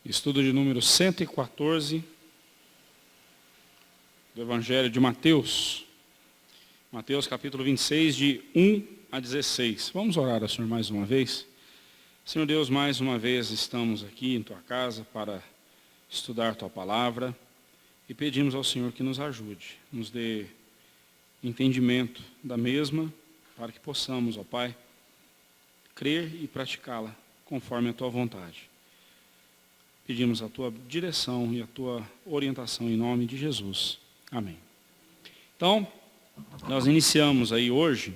Estudo de número 114 do Evangelho de Mateus. Mateus capítulo 26, de 1 a 16. Vamos orar ao Senhor mais uma vez. Senhor Deus, mais uma vez estamos aqui em Tua casa para estudar Tua palavra e pedimos ao Senhor que nos ajude, nos dê entendimento da mesma, para que possamos, ó Pai, crer e praticá-la conforme a Tua vontade. Pedimos a Tua direção e a Tua orientação em nome de Jesus. Amém. Então, nós iniciamos aí hoje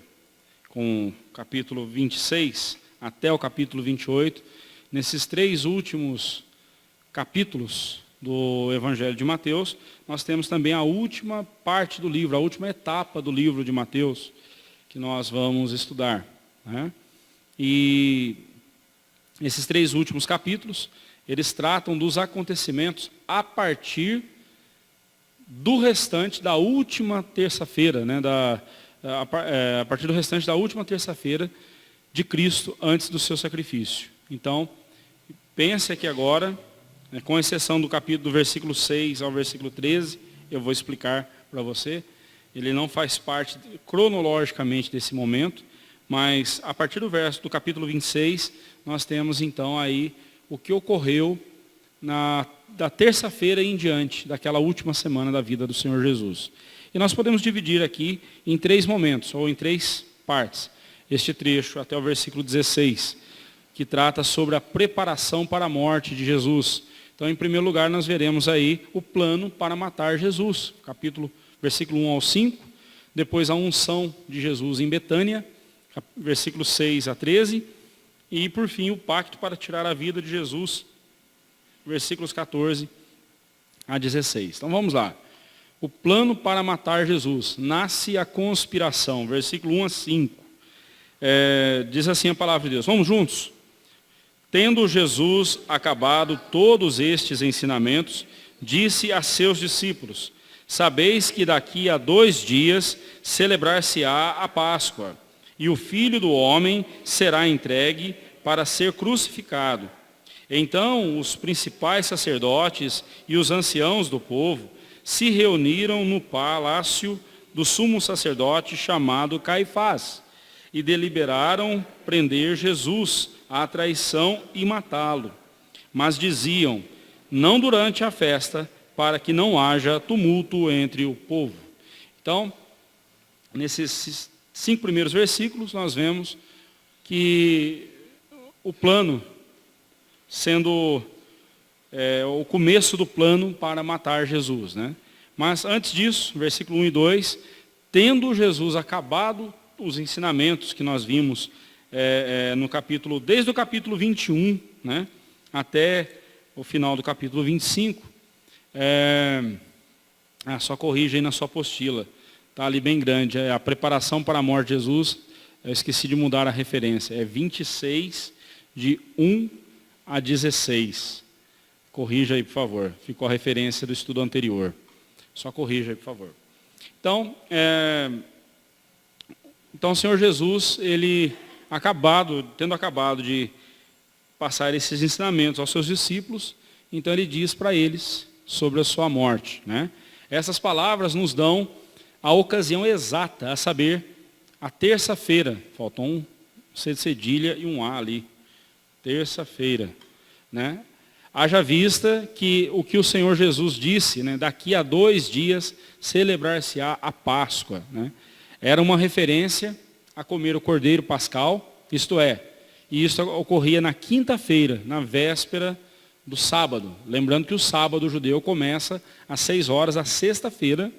com o capítulo 26 até o capítulo 28. Nesses três últimos capítulos do Evangelho de Mateus, nós temos também a última parte do livro, a última etapa do livro de Mateus, que nós vamos estudar, né? E esses três últimos capítulos, eles tratam dos acontecimentos a partir do restante da última terça-feira, né? A partir do restante da última terça-feira de Cristo antes do seu sacrifício. Então, pense aqui agora, né, com exceção do capítulo do versículo 6 ao versículo 13, eu vou explicar para você. Ele não faz parte cronologicamente desse momento, mas a partir do capítulo 26, nós temos então aí o que ocorreu da terça-feira em diante, daquela última semana da vida do Senhor Jesus. E nós podemos dividir aqui em três momentos, ou em três partes, este trecho até o versículo 16, que trata sobre a preparação para a morte de Jesus. Então, em primeiro lugar, nós veremos aí o plano para matar Jesus, versículo 1 ao 5, depois a unção de Jesus em Betânia, versículos 6 a 13, e por fim o pacto para tirar a vida de Jesus, versículos 14 a 16. Então vamos lá. O plano para matar Jesus. Nasce a conspiração, versículo 1 a 5. Diz assim a palavra de Deus. Vamos juntos? Tendo Jesus acabado todos estes ensinamentos, disse a seus discípulos: sabeis que daqui a 2 dias celebrar-se-á a Páscoa, e o Filho do Homem será entregue para ser crucificado. Então os principais sacerdotes e os anciãos do povo se reuniram no palácio do sumo sacerdote chamado Caifás, e deliberaram prender Jesus à traição e matá-lo. Mas diziam: não durante a festa, para que não haja tumulto entre o povo. Então, nesses 5 primeiros versículos, nós vemos que o plano, sendo o começo do plano para matar Jesus, né? Mas antes disso, versículo 1 e 2, tendo Jesus acabado os ensinamentos que nós vimos desde o capítulo 21, né, até o final do capítulo 25, só corrija aí na sua apostila, está ali bem grande, a preparação para a morte de Jesus, eu esqueci de mudar a referência, é 26, de 1 a 16. Corrija aí, por favor. Ficou a referência do estudo anterior. Só corrija aí, por favor. Então, o Senhor Jesus, tendo acabado de passar esses ensinamentos aos seus discípulos, então ele diz para eles sobre a sua morte, né? Essas palavras nos dão a ocasião exata, a saber, a terça-feira. Faltou um C de cedilha e um A ali. Terça-feira, né? Haja vista que o que o Senhor Jesus disse, né, daqui a 2 dias celebrar-se-á a Páscoa, né? Era uma referência a comer o cordeiro pascal, e isso ocorria na quinta-feira, na véspera do sábado. Lembrando que o sábado judeu começa às 6 horas da sexta-feira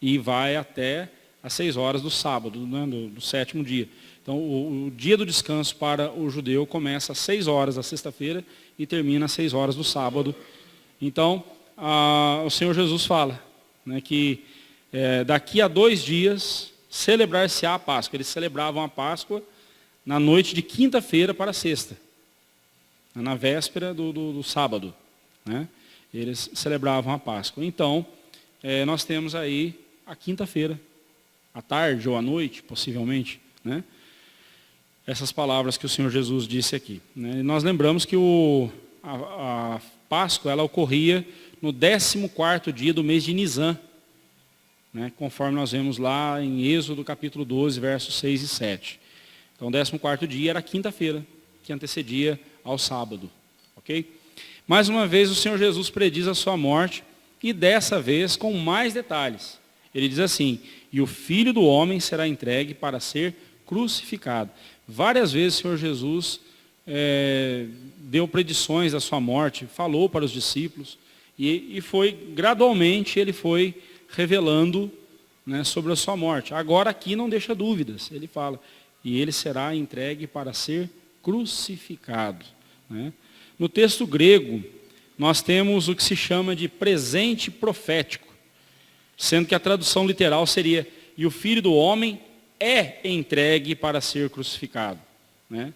e vai até às 6 horas do sábado, né, do 7º dia. Então, o dia do descanso para o judeu começa às 6 horas da sexta-feira e termina às 6 horas do sábado. Então, o Senhor Jesus fala, né, que daqui a 2 dias celebrar-se-á a Páscoa. Eles celebravam a Páscoa na noite de quinta-feira para sexta, na véspera do sábado, né? Eles celebravam a Páscoa. Então, nós temos aí a quinta-feira, à tarde ou à noite, possivelmente, né? Essas palavras que o Senhor Jesus disse aqui, né? E nós lembramos que a Páscoa ela ocorria no 14º dia do mês de Nisan, né, conforme nós vemos lá em Êxodo capítulo 12, versos 6 e 7. Então o 14º dia era a quinta-feira, que antecedia ao sábado. Ok? Mais uma vez o Senhor Jesus prediz a sua morte, e dessa vez com mais detalhes. Ele diz assim: e o Filho do Homem será entregue para ser crucificado. Várias vezes o Senhor Jesus deu predições da sua morte, falou para os discípulos, e foi gradualmente, ele foi revelando, né, sobre a sua morte. Agora aqui não deixa dúvidas, ele fala, e ele será entregue para ser crucificado. Né? No texto grego, nós temos o que se chama de presente profético, sendo que a tradução literal seria, e o Filho do Homem é entregue para ser crucificado. Né?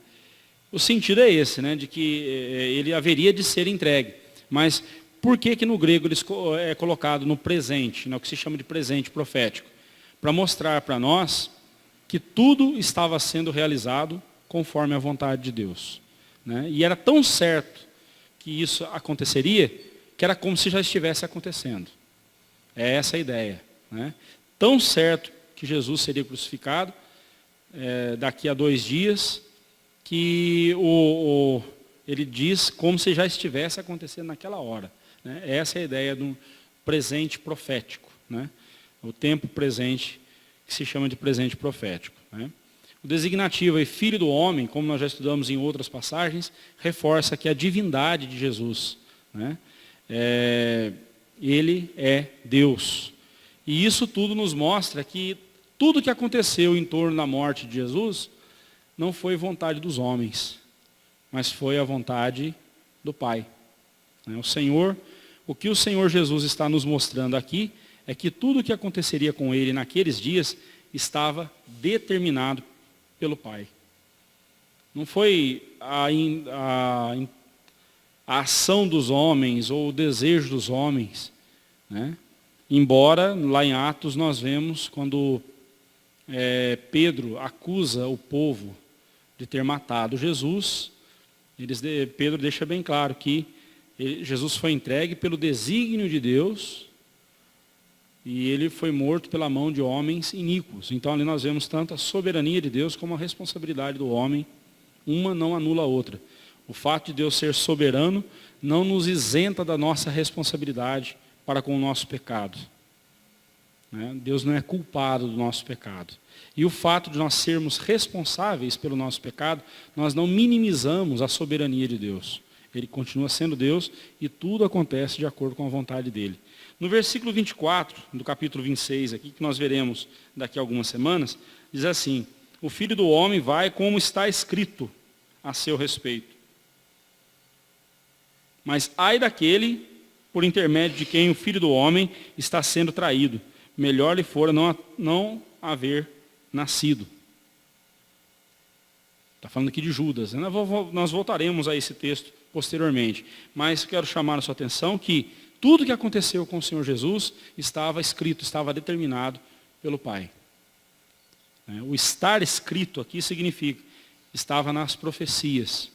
O sentido é esse, né, de que ele haveria de ser entregue. Mas por que no grego ele é colocado no presente, no que se chama de presente profético? Para mostrar para nós que tudo estava sendo realizado conforme a vontade de Deus. Né? E era tão certo que isso aconteceria, que era como se já estivesse acontecendo. É essa a ideia. Né? Tão certo que Jesus seria crucificado daqui a 2 dias, que ele diz como se já estivesse acontecendo naquela hora. Né? Essa é a ideia do presente profético. Né? O tempo presente, que se chama de presente profético. Né? O designativo aí, Filho do Homem, como nós já estudamos em outras passagens, reforça que a divindade de Jesus. Né? Ele é Deus. E isso tudo nos mostra que tudo que aconteceu em torno da morte de Jesus não foi vontade dos homens, mas foi a vontade do Pai. O que o Senhor Jesus está nos mostrando aqui é que tudo o que aconteceria com ele naqueles dias estava determinado pelo Pai. Não foi a ação dos homens ou o desejo dos homens. Né? Embora lá em Atos nós vemos quando Pedro acusa o povo de ter matado Jesus, Pedro deixa bem claro que Jesus foi entregue pelo desígnio de Deus e ele foi morto pela mão de homens iníquos. Então ali nós vemos tanto a soberania de Deus como a responsabilidade do homem. Uma não anula a outra. O fato de Deus ser soberano não nos isenta da nossa responsabilidade para com o nosso pecado. Deus não é culpado do nosso pecado. E o fato de nós sermos responsáveis pelo nosso pecado, nós não minimizamos a soberania de Deus. Ele continua sendo Deus e tudo acontece de acordo com a vontade dele. No versículo 24, do capítulo 26, aqui, que nós veremos daqui a algumas semanas, diz assim: o Filho do Homem vai como está escrito a seu respeito. Mas ai daquele por intermédio de quem o Filho do Homem está sendo traído. Melhor lhe fora não haver nascido. Está falando aqui de Judas. Nós voltaremos a esse texto posteriormente. Mas quero chamar a sua atenção que tudo que aconteceu com o Senhor Jesus estava escrito, estava determinado pelo Pai. O estar escrito aqui significa, estava nas profecias.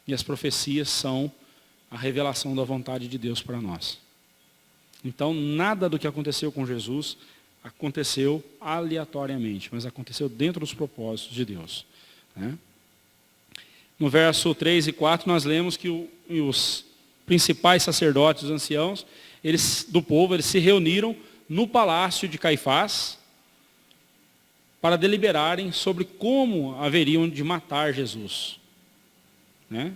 E as profecias são a revelação da vontade de Deus para nós. Então, nada do que aconteceu com Jesus aconteceu aleatoriamente, mas aconteceu dentro dos propósitos de Deus. Né? No verso 3 e 4, nós lemos que os principais sacerdotes, os anciãos do povo, eles se reuniram no palácio de Caifás para deliberarem sobre como haveriam de matar Jesus. Né?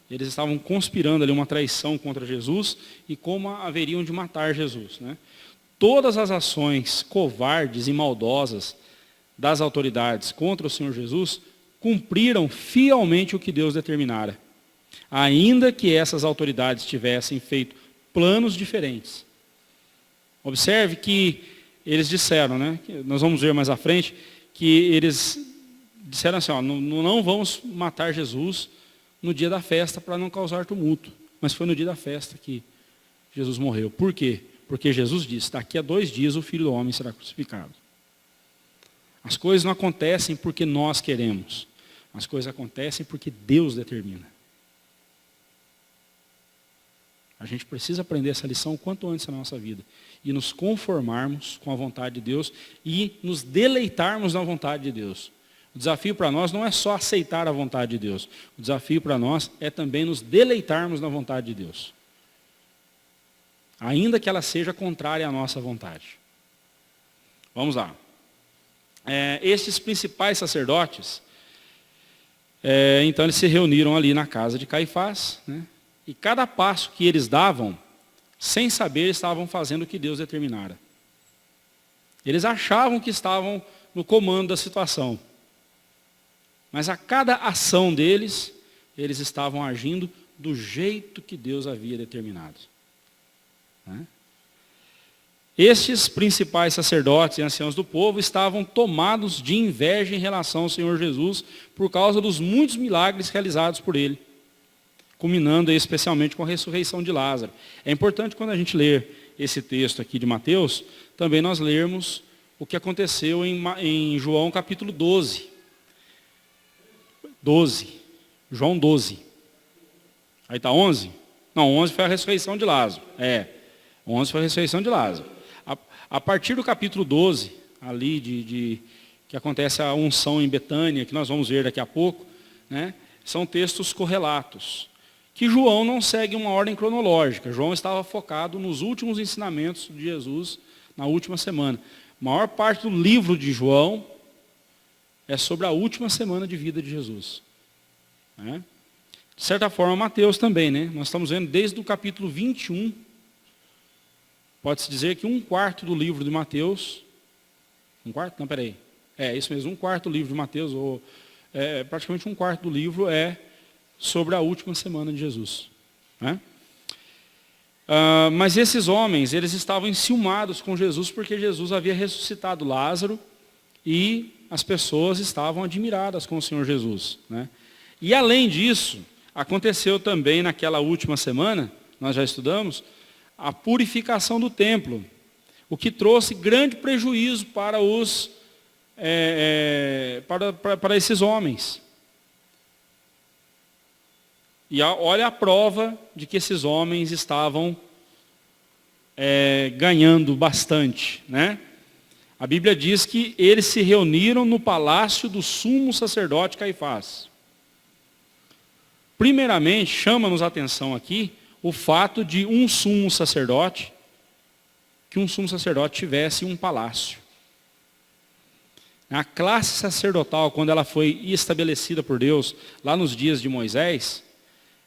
Eles estavam conspirando ali uma traição contra Jesus e como haveriam de matar Jesus. Né? Todas as ações covardes e maldosas das autoridades contra o Senhor Jesus cumpriram fielmente o que Deus determinara, ainda que essas autoridades tivessem feito planos diferentes. Observe que eles disseram, né, nós vamos ver mais à frente, que eles disseram assim, não vamos matar Jesus no dia da festa para não causar tumulto. Mas foi no dia da festa que Jesus morreu. Por quê? Porque Jesus disse, daqui a 2 dias o Filho do Homem será crucificado. As coisas não acontecem porque nós queremos. As coisas acontecem porque Deus determina. A gente precisa aprender essa lição o quanto antes na nossa vida. E nos conformarmos com a vontade de Deus e nos deleitarmos na vontade de Deus. O desafio para nós não é só aceitar a vontade de Deus. O desafio para nós é também nos deleitarmos na vontade de Deus. Ainda que ela seja contrária à nossa vontade. Vamos lá. Estes principais sacerdotes, então eles se reuniram ali na casa de Caifás, né? E cada passo que eles davam, sem saber, estavam fazendo o que Deus determinara. Eles achavam que estavam no comando da situação. Mas a cada ação deles, eles estavam agindo do jeito que Deus havia determinado. Né? Estes principais sacerdotes e anciãos do povo estavam tomados de inveja em relação ao Senhor Jesus por causa dos muitos milagres realizados por ele, culminando especialmente com a ressurreição de Lázaro. É importante quando a gente ler esse texto aqui de Mateus, também nós lermos o que aconteceu em João capítulo 12. João 12. Aí está 11? Não, 11 foi a ressurreição de Lázaro. 11 foi a ressurreição de Lázaro. A partir do capítulo 12, ali que acontece a unção em Betânia, que nós vamos ver daqui a pouco, né, são textos correlatos, que João não segue uma ordem cronológica. João estava focado nos últimos ensinamentos de Jesus na última semana. A maior parte do livro de João é sobre a última semana de vida de Jesus. Né? De certa forma, Mateus também, né? Nós estamos vendo desde o capítulo 21, pode-se dizer que 1/4 do livro de Mateus, 1/4? Não, peraí. Isso mesmo, 1/4 do livro de Mateus, ou praticamente 1/4 do livro é sobre a última semana de Jesus. Né? Mas esses homens, eles estavam enciumados com Jesus porque Jesus havia ressuscitado Lázaro e as pessoas estavam admiradas com o Senhor Jesus. Né? E além disso, aconteceu também naquela última semana, nós já estudamos, a purificação do templo, o que trouxe grande prejuízo para para esses homens. E olha a prova de que esses homens estavam ganhando bastante. Né? A Bíblia diz que eles se reuniram no palácio do sumo sacerdote Caifás. Primeiramente, chama-nos a atenção aqui o fato de que um sumo sacerdote tivesse um palácio. A classe sacerdotal, quando ela foi estabelecida por Deus, lá nos dias de Moisés,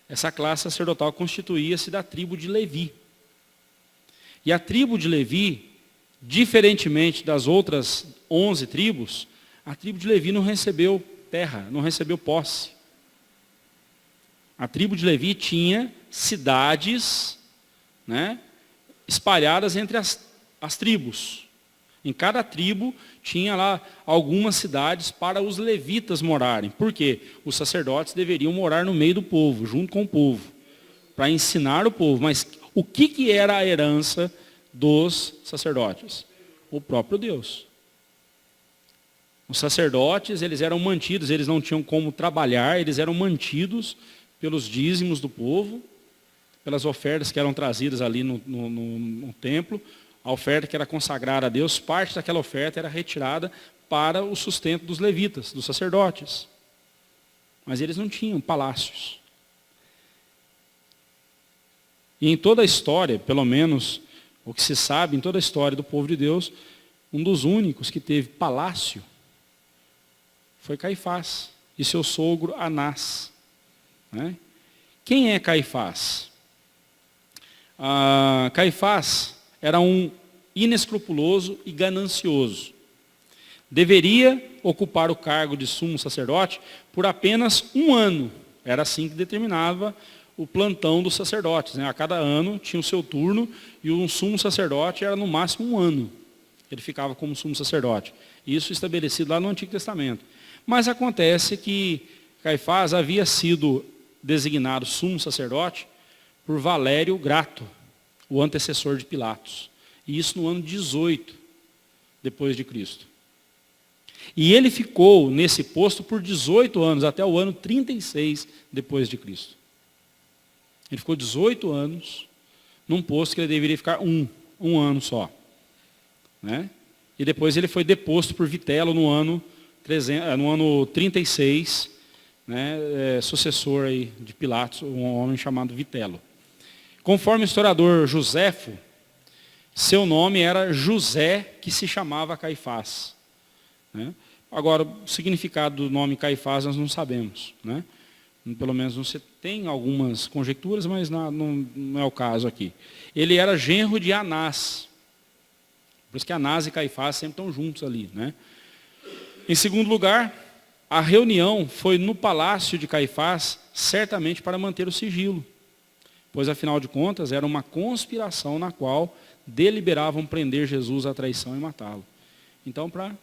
essa classe sacerdotal constituía-se da tribo de Levi. E a tribo de Levi, diferentemente das outras 11 tribos, a tribo de Levi não recebeu terra, não recebeu posse. A tribo de Levi tinha cidades, né, espalhadas entre as tribos. Em cada tribo tinha lá algumas cidades para os levitas morarem. Por quê? Os sacerdotes deveriam morar no meio do povo, junto com o povo, para ensinar o povo. Mas o que era a herança dos sacerdotes? O próprio Deus. Os sacerdotes, eles eram mantidos, eles não tinham como trabalhar, eles eram mantidos pelos dízimos do povo, pelas ofertas que eram trazidas ali no templo, a oferta que era consagrada a Deus, parte daquela oferta era retirada para o sustento dos levitas, dos sacerdotes. Mas eles não tinham palácios. E em toda a história, pelo menos o que se sabe em toda a história do povo de Deus, um dos únicos que teve palácio foi Caifás e seu sogro Anás. Né? Quem é Caifás? Caifás era um inescrupuloso e ganancioso. Deveria ocupar o cargo de sumo sacerdote por apenas 1 ano. Era assim que determinava o plantão dos sacerdotes. Né? A cada ano tinha o seu turno e um sumo sacerdote era no máximo 1 ano. Ele ficava como sumo sacerdote. Isso estabelecido lá no Antigo Testamento. Mas acontece que Caifás havia sido designado sumo sacerdote por Valério Grato, o antecessor de Pilatos. E isso no ano 18 depois de Cristo. E ele ficou nesse posto por 18 anos, até o ano 36 depois de Cristo. Ele ficou 18 anos num posto que ele deveria ficar um ano só. Né? E depois ele foi deposto por Vitelo no ano 36, né, sucessor aí de Pilatos, um homem chamado Vitelo. Conforme o historiador Joséfo, seu nome era José, que se chamava Caifás. Né? Agora, o significado do nome Caifás nós não sabemos. Né? Pelo menos você tem algumas conjecturas, mas não é o caso aqui. Ele era genro de Anás. Por isso que Anás e Caifás sempre estão juntos ali. Né? Em segundo lugar, a reunião foi no palácio de Caifás, certamente para manter o sigilo. Pois, afinal de contas, era uma conspiração na qual deliberavam prender Jesus à traição e matá-lo. Então, para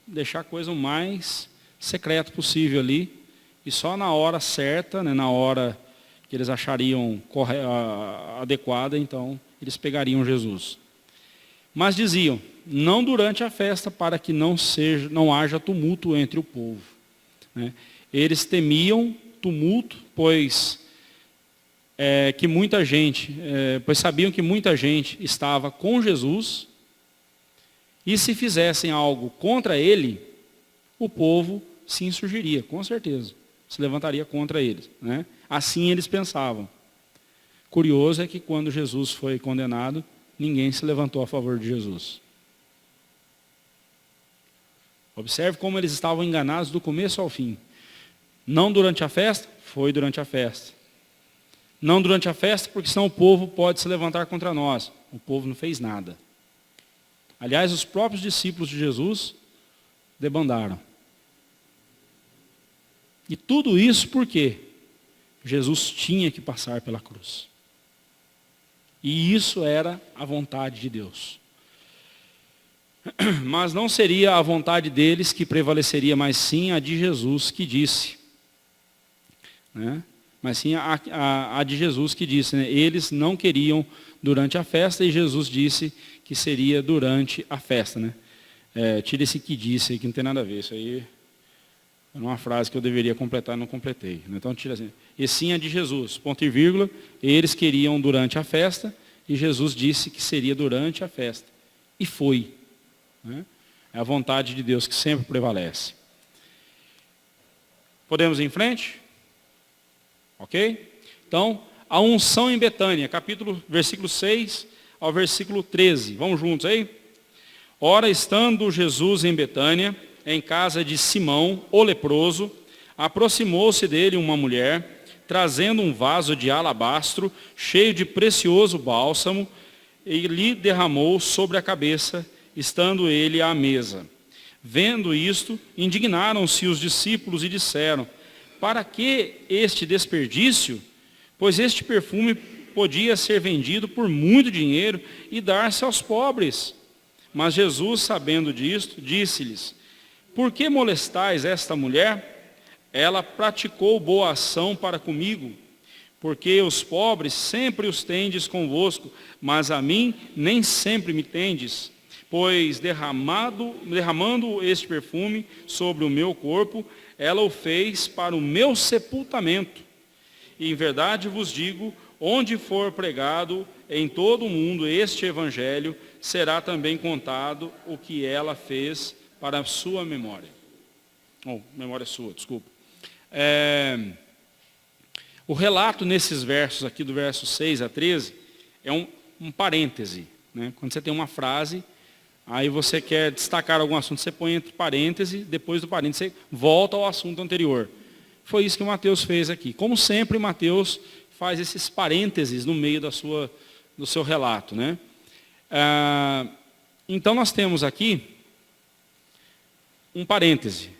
deixar a coisa o mais secreta possível ali, e só na hora certa, né, na hora que eles achariam adequada, então, eles pegariam Jesus. Mas diziam, não durante a festa, para que não haja tumulto entre o povo. Né? Eles temiam tumulto, pois sabiam que muita gente estava com Jesus, e se fizessem algo contra ele, o povo se insurgiria, com certeza, se levantaria contra eles. Né? Assim eles pensavam. Curioso é que quando Jesus foi condenado, ninguém se levantou a favor de Jesus. Observe como eles estavam enganados do começo ao fim. Não durante a festa, foi durante a festa. Não durante a festa, porque senão o povo pode se levantar contra nós. O povo não fez nada. Aliás, os próprios discípulos de Jesus debandaram. E tudo isso por quê? Jesus tinha que passar pela cruz. E isso era a vontade de Deus. Mas não seria a vontade deles que prevaleceria, mas sim a de Jesus que disse. Né? Mas sim a de Jesus que disse. Né? Eles não queriam durante a festa e Jesus disse que seria durante a festa. Né? Tira esse que disse aí, que não tem nada a ver. Isso aí é uma frase que eu deveria completar e não completei. Então tira assim. E sim a de Jesus, ponto e vírgula, eles queriam durante a festa e Jesus disse que seria durante a festa. E foi. Né? É a vontade de Deus que sempre prevalece. Podemos ir em frente? Ok? Então, a unção em Betânia, versículo 6 ao versículo 13. Vamos juntos aí? Ora, estando Jesus em Betânia, em casa de Simão, o leproso, aproximou-se dele uma mulher, trazendo um vaso de alabastro, cheio de precioso bálsamo, e lhe derramou sobre a cabeça, estando ele à mesa. Vendo isto, indignaram-se os discípulos e disseram, para que este desperdício? Pois este perfume podia ser vendido por muito dinheiro e dar-se aos pobres. Mas Jesus, sabendo disto, disse-lhes, por que molestais esta mulher? Ela praticou boa ação para comigo, porque os pobres sempre os tendes convosco, mas a mim nem sempre me tendes. Pois derramando este perfume sobre o meu corpo, ela o fez para o meu sepultamento. E em verdade vos digo, onde for pregado em todo o mundo este evangelho, será também contado o que ela fez para a sua memória. Memória sua, desculpa. O relato nesses versos aqui, do verso 6 a 13, é um parêntese. Né? Quando você tem uma frase, aí você quer destacar algum assunto, você põe entre parênteses, depois do parêntese você volta ao assunto anterior. Foi isso que o Mateus fez aqui. Como sempre, Mateus faz esses parênteses no meio do seu relato. Né? Então nós temos aqui um parêntese.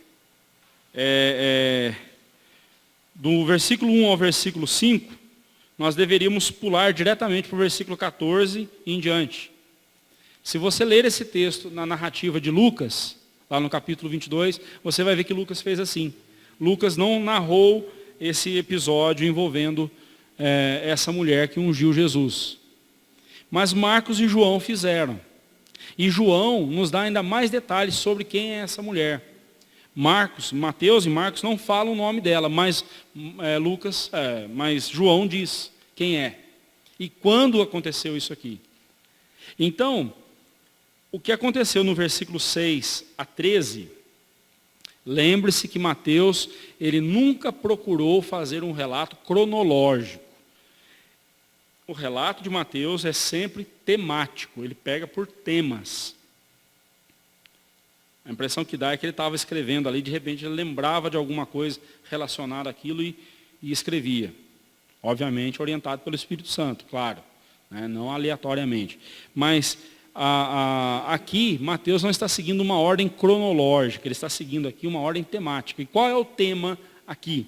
Do versículo 1 ao versículo 5, nós deveríamos pular diretamente para o versículo 14 e em diante. Se você ler esse texto na narrativa de Lucas, lá no capítulo 22, você vai ver que Lucas fez assim. Lucas não narrou esse episódio envolvendo essa mulher que ungiu Jesus. Mas Marcos e João fizeram. E João nos dá ainda mais detalhes sobre quem é essa mulher. Mateus e Marcos não falam o nome dela, mas João diz quem é. E quando aconteceu isso aqui? Então, o que aconteceu no versículo 6 a 13, lembre-se que Mateus, ele nunca procurou fazer um relato cronológico. O relato de Mateus é sempre temático, ele pega por temas. A impressão que dá é que ele estava escrevendo ali, de repente ele lembrava de alguma coisa relacionada àquilo e escrevia. Obviamente orientado pelo Espírito Santo, claro, né? Não aleatoriamente. Mas aqui, Mateus não está seguindo uma ordem cronológica, ele está seguindo aqui uma ordem temática. E qual é o tema aqui?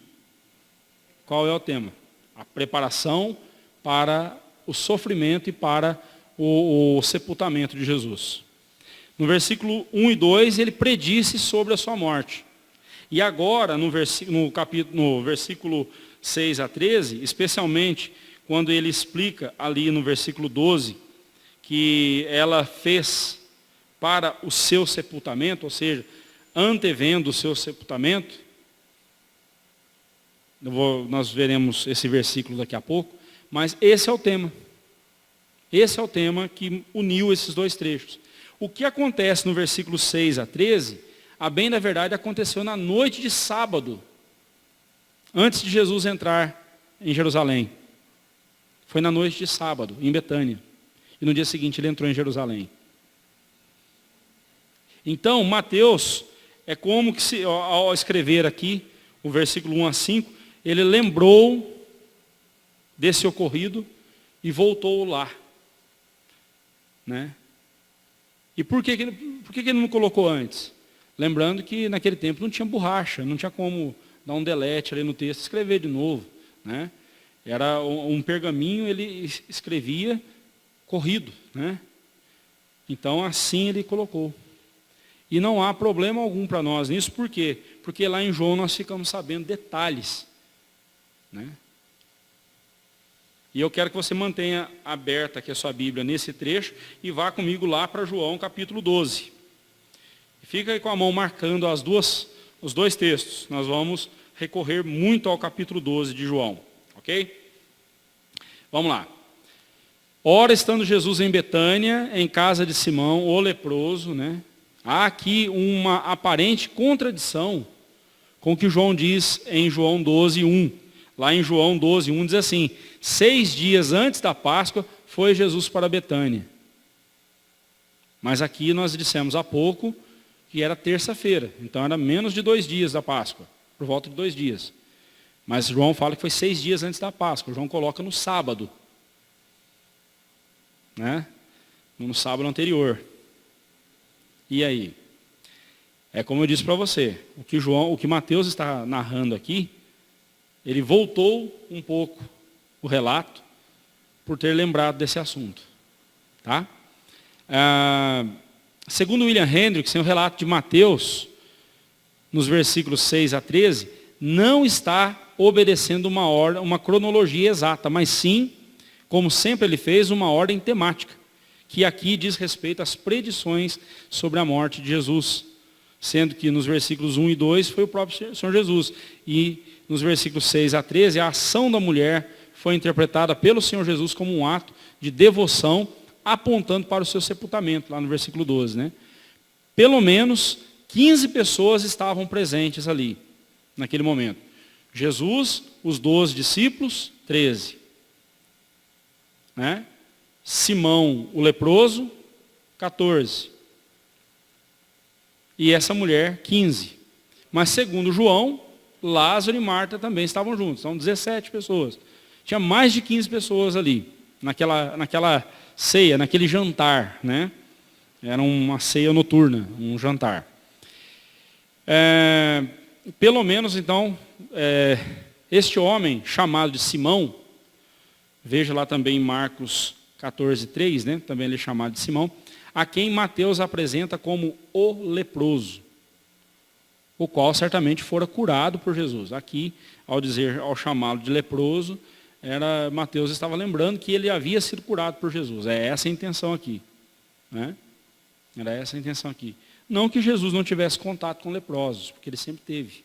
Qual é o tema? A preparação para o sofrimento e para o sepultamento de Jesus. No versículo 1 e 2, ele predisse sobre a sua morte. E agora, no versículo 6 a 13, especialmente quando ele explica ali no versículo 12, que ela fez para o seu sepultamento, ou seja, antevendo o seu sepultamento. Nós veremos esse versículo daqui a pouco, mas esse é o tema. Esse é o tema que uniu esses dois trechos. O que acontece no versículo 6 a 13, a bem da verdade aconteceu na noite de sábado, antes de Jesus entrar em Jerusalém. Foi na noite de sábado, em Betânia. E no dia seguinte ele entrou em Jerusalém. Então, Mateus, é como que ao escrever aqui, o versículo 1 a 5, ele lembrou desse ocorrido e voltou lá. Né? E por que ele não colocou antes? Lembrando que naquele tempo não tinha borracha, não tinha como dar um delete ali no texto e escrever de novo. Né? Era um pergaminho, ele escrevia corrido. Né? Então assim ele colocou. E não há problema algum para nós nisso, por quê? Porque lá em João nós ficamos sabendo detalhes. Né? E eu quero que você mantenha aberta aqui a sua Bíblia nesse trecho e vá comigo lá para João capítulo 12. Fica aí com a mão marcando os dois textos. Nós vamos recorrer muito ao capítulo 12 de João. Ok? Vamos lá. Ora, estando Jesus em Betânia, em casa de Simão, o leproso, né? Há aqui uma aparente contradição com o que João diz em João 12, 1. Lá em João 12, 1 diz assim: 6 dias antes da Páscoa foi Jesus para Betânia. Mas aqui nós dissemos há pouco que era terça-feira, então era menos de 2 dias da Páscoa, por volta de 2 dias. Mas João fala que foi 6 dias antes da Páscoa, João coloca no sábado. Né? No sábado anterior. E aí? É como eu disse para você, o que Mateus está narrando aqui, ele voltou um pouco o relato por ter lembrado desse assunto. Tá? Segundo William Hendricks, o relato de Mateus, nos versículos 6 a 13, não está obedecendo uma cronologia exata, mas sim, como sempre ele fez, uma ordem temática, que aqui diz respeito às predições sobre a morte de Jesus, sendo que nos versículos 1 e 2 foi o próprio Senhor Jesus, e nos versículos 6 a 13, a ação da mulher foi interpretada pelo Senhor Jesus como um ato de devoção, apontando para o seu sepultamento, lá no versículo 12. Né? Pelo menos 15 pessoas estavam presentes ali, naquele momento. Jesus, os 12 discípulos, 13. Né? Simão, o leproso, 14. E essa mulher, 15. Mas segundo João, Lázaro e Marta também estavam juntos. São 17 pessoas. Tinha mais de 15 pessoas ali, naquela ceia, naquele jantar. Né? Era uma ceia noturna, um jantar. Pelo menos, então, este homem, chamado de Simão, veja lá também em Marcos 14, 3, né? Também ele é chamado de Simão, a quem Mateus apresenta como o leproso, o qual certamente fora curado por Jesus. Aqui, ao chamá-lo de leproso, Mateus estava lembrando que ele havia sido curado por Jesus. É essa a intenção aqui. Né? Era essa a intenção aqui. Não que Jesus não tivesse contato com leprosos, porque ele sempre teve.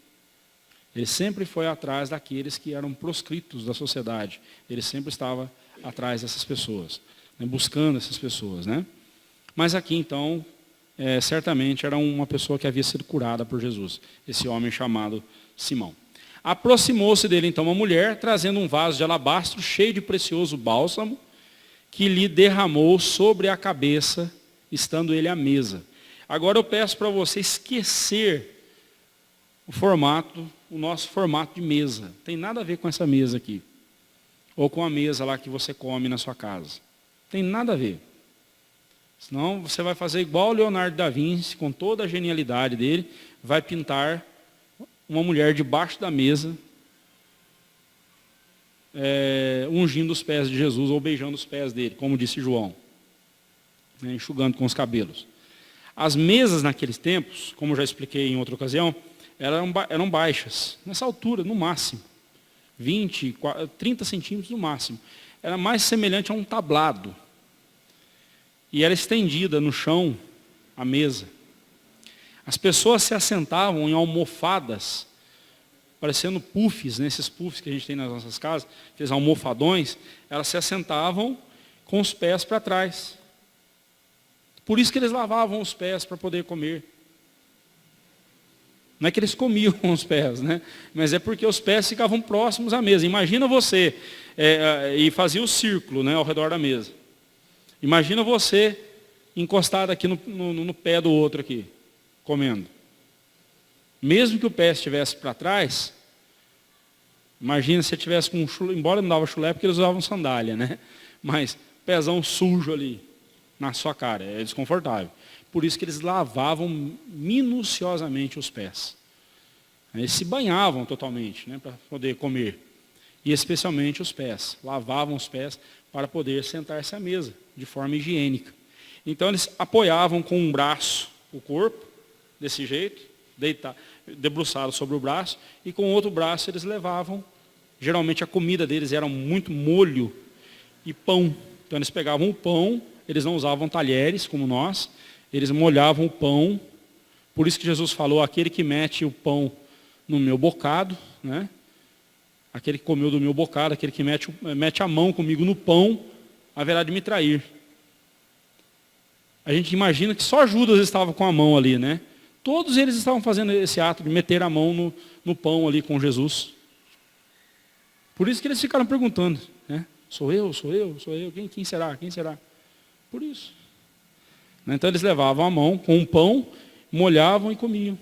Ele sempre foi atrás daqueles que eram proscritos da sociedade. Ele sempre estava atrás dessas pessoas, né? Buscando essas pessoas, né? Mas aqui então, certamente era uma pessoa que havia sido curada por Jesus, esse homem chamado Simão. Aproximou-se dele então uma mulher, trazendo um vaso de alabastro cheio de precioso bálsamo, que lhe derramou sobre a cabeça, estando ele à mesa. Agora eu peço para você esquecer o nosso formato de mesa. Tem nada a ver com essa mesa aqui. Ou com a mesa lá que você come na sua casa. Tem nada a ver. Senão você vai fazer igual o Leonardo da Vinci, com toda a genialidade dele, vai pintar uma mulher debaixo da mesa, ungindo os pés de Jesus ou beijando os pés dele, como disse João, né, enxugando com os cabelos. As mesas naqueles tempos, como já expliquei em outra ocasião, eram baixas, nessa altura, no máximo, 20, 30 centímetros no máximo. Era mais semelhante a um tablado. E era estendida no chão a mesa. As pessoas se assentavam em almofadas, parecendo puffs, esses puffs que a gente tem nas nossas casas, aqueles almofadões, elas se assentavam com os pés para trás. Por isso que eles lavavam os pés para poder comer. Não é que eles comiam com os pés, né? Mas é porque os pés ficavam próximos à mesa. Imagina você, e fazia o círculo, né, ao redor da mesa. Imagina você encostado aqui no pé do outro aqui, comendo. Mesmo que o pé estivesse para trás, imagina se tivesse com um chulé, embora não dava chulé porque eles usavam sandália, né? Mas pezão sujo ali na sua cara, é desconfortável. Por isso que eles lavavam minuciosamente os pés. Eles se banhavam totalmente, né, para poder comer. E especialmente os pés. Lavavam os pés para poder sentar-se à mesa, de forma higiênica. Então eles apoiavam com um braço o corpo, desse jeito, debruçado sobre o braço, e com o outro braço eles levavam, geralmente a comida deles era muito molho e pão. Então eles pegavam o pão, eles não usavam talheres como nós, eles molhavam o pão. Por isso que Jesus falou, aquele que mete o pão no meu bocado, né? Aquele que comeu do meu bocado, aquele que mete a mão comigo no pão, haverá de me trair. A gente imagina que só Judas estava com a mão ali, né? Todos eles estavam fazendo esse ato de meter a mão no pão ali com Jesus. Por isso que eles ficaram perguntando, né? Sou eu, quem será? Quem será? Por isso. Então eles levavam a mão com um pão, molhavam e comiam.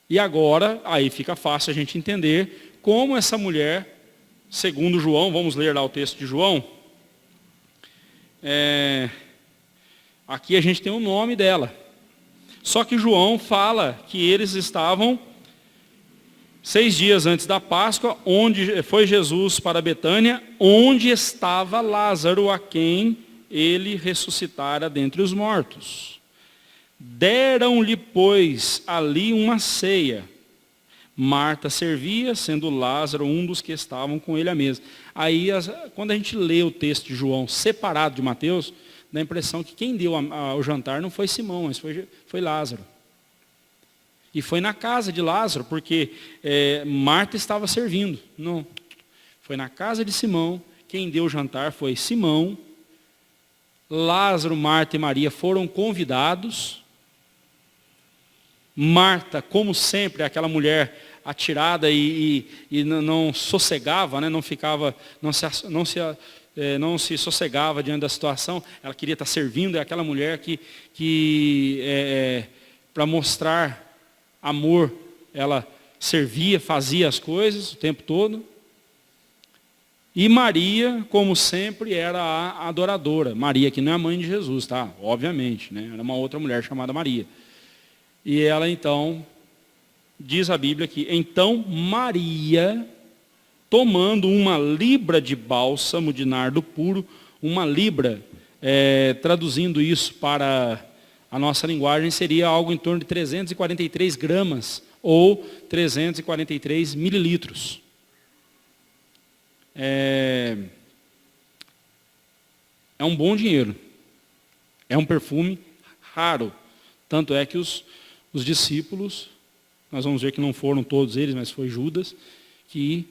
E agora, aí fica fácil a gente entender como essa mulher, segundo João, vamos ler lá o texto de João. Aqui a gente tem o nome dela. Só que João fala que eles estavam 6 dias antes da Páscoa, onde foi Jesus para Betânia, onde estava Lázaro, a quem ele ressuscitara dentre os mortos. Deram-lhe, pois, ali uma ceia. Marta servia, sendo Lázaro um dos que estavam com ele à mesa. Aí, quando a gente lê o texto de João separado de Mateus, dá a impressão que quem deu o jantar não foi Simão, mas foi Lázaro. E foi na casa de Lázaro, porque Marta estava servindo. Não, foi na casa de Simão. Quem deu o jantar foi Simão. Lázaro, Marta e Maria foram convidados. Marta, como sempre, aquela mulher atirada e não sossegava, né? Não se sossegava diante da situação. Ela queria estar servindo. É aquela mulher que para mostrar amor, ela servia, fazia as coisas o tempo todo. E Maria, como sempre, era a adoradora. Maria, que não é a mãe de Jesus, tá? Obviamente, né? Era uma outra mulher chamada Maria. E ela então, diz a Bíblia que, então Maria, tomando uma libra de bálsamo de nardo puro, uma libra, traduzindo isso para a nossa linguagem, seria algo em torno de 343 gramas, ou 343 mililitros. É um bom dinheiro. É um perfume raro. Tanto é que os discípulos, nós vamos ver que não foram todos eles, mas foi Judas, que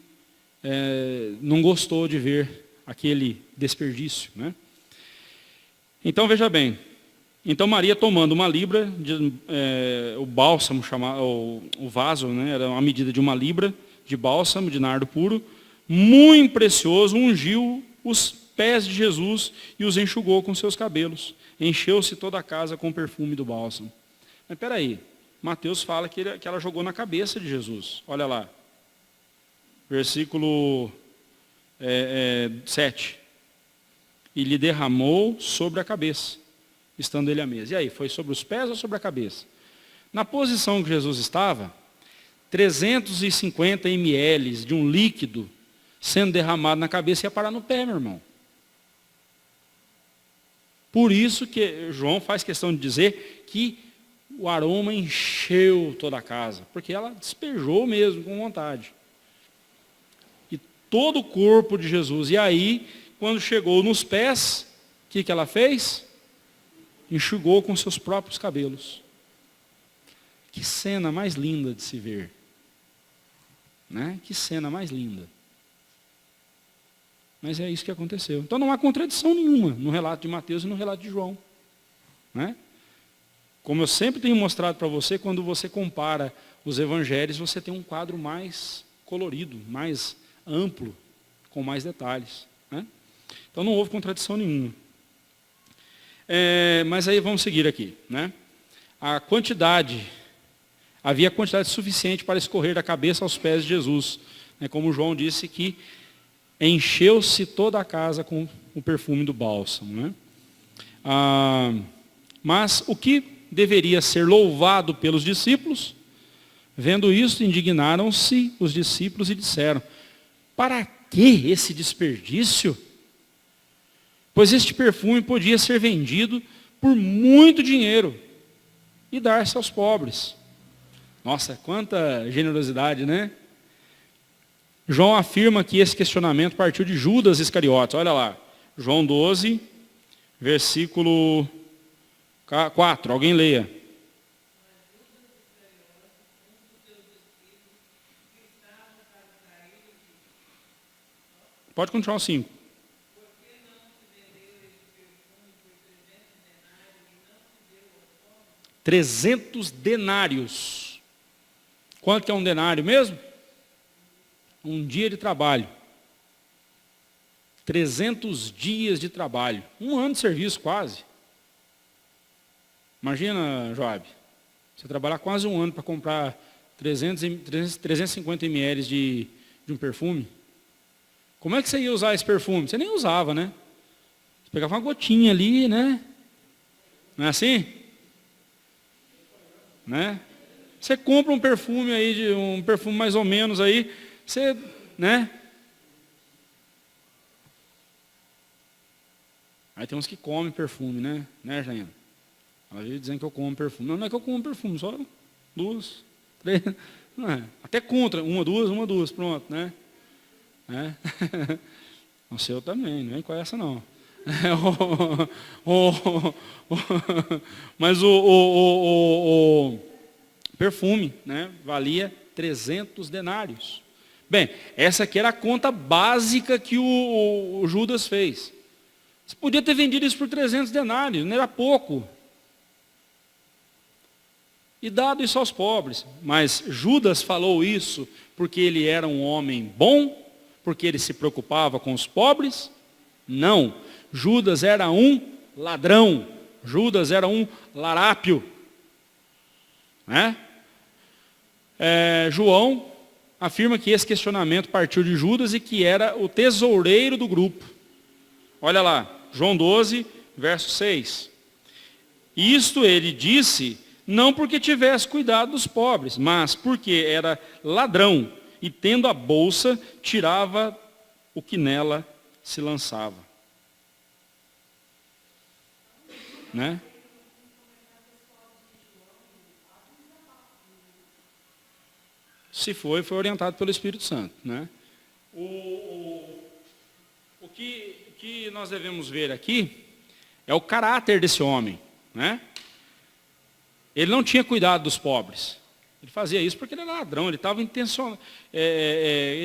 não gostou de ver aquele desperdício, né? Então veja bem, então Maria tomando uma libra, o bálsamo, o vaso, né, era uma medida de uma libra de bálsamo, de nardo puro, muito precioso, ungiu os pés de Jesus e os enxugou com seus cabelos. Encheu-se toda a casa com o perfume do bálsamo. Mas espera aí, Mateus fala que ela jogou na cabeça de Jesus. Olha lá, versículo 7. E lhe derramou sobre a cabeça, estando ele à mesa. E aí, foi sobre os pés ou sobre a cabeça? Na posição que Jesus estava, 350 ml de um líquido sendo derramado na cabeça ia parar no pé, meu irmão. Por isso que João faz questão de dizer que o aroma encheu toda a casa, porque ela despejou mesmo com vontade. E todo o corpo de Jesus. E aí, quando chegou nos pés, o que ela fez? Enxugou com seus próprios cabelos. Que cena mais linda de se ver. Né? Que cena mais linda. Mas é isso que aconteceu. Então não há contradição nenhuma no relato de Mateus e no relato de João. Né? Como eu sempre tenho mostrado para você, quando você compara os evangelhos, você tem um quadro mais colorido, mais amplo, com mais detalhes. Né? Então não houve contradição nenhuma. Mas aí vamos seguir aqui. Né? Havia quantidade suficiente para escorrer da cabeça aos pés de Jesus. Né? Como João disse que encheu-se toda a casa com o perfume do bálsamo. Né? Mas o que deveria ser louvado pelos discípulos, vendo isso, indignaram-se os discípulos e disseram: para que esse desperdício? Pois este perfume podia ser vendido por muito dinheiro e dar-se aos pobres. Nossa, quanta generosidade, né? João afirma que esse questionamento partiu de Judas Iscariotes. Olha lá, João 12, versículo 4. Alguém leia. Pode continuar o 5. 300 denários. Quanto que é um denário mesmo? Um dia de trabalho. 300 dias de trabalho. Um ano de serviço quase. Imagina, Joab, você trabalhar quase um ano para comprar 350 ml de um perfume. Como é que você ia usar esse perfume? Você nem usava, né? Você pegava uma gotinha ali, né? Não é assim? Né? Você compra um perfume aí, um perfume mais ou menos aí, você, né? Aí tem uns que comem perfume, né? Né, Jaina? Ela vive dizendo que eu como perfume. Não é que eu como perfume, só 2, 3. Não é. Até contra, 1, 2, pronto, né? O seu também, não vem com essa não. Mas o perfume, né, valia 300 denários. Bem, essa aqui era a conta básica que o Judas fez. Você podia ter vendido isso por 300 denários, não era pouco. E dado isso aos pobres. Mas Judas falou isso porque ele era um homem bom? Porque ele se preocupava com os pobres? Não. Judas era um ladrão. Judas era um larápio. Né? João afirma que esse questionamento partiu de Judas e que era o tesoureiro do grupo. Olha lá, João 12, verso 6. Isto ele disse, não porque tivesse cuidado dos pobres, mas porque era ladrão e tendo a bolsa, tirava o que nela se lançava. Né? Se foi orientado pelo Espírito Santo. Né? O que nós devemos ver aqui é o caráter desse homem. Né? Ele não tinha cuidado dos pobres. Ele fazia isso porque ele era ladrão, ele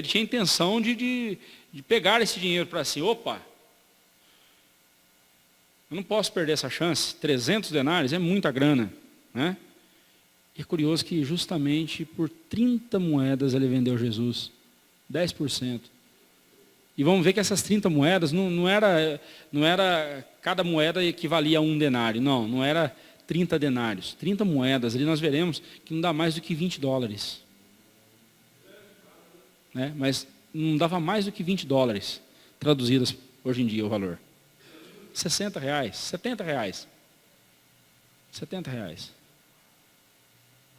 tinha intenção de pegar esse dinheiro para si. Opa, eu não posso perder essa chance. 300 denários é muita grana, né? E é curioso que justamente por 30 moedas ele vendeu Jesus, 10%. E vamos ver que essas 30 moedas não era cada moeda equivalia a um denário, não era 30 denários. 30 moedas, ali nós veremos que não dá mais do que 20 dólares. Né? Mas não dava mais do que 20 dólares, traduzidas hoje em dia o valor. 60 reais, 70 reais. 70 reais.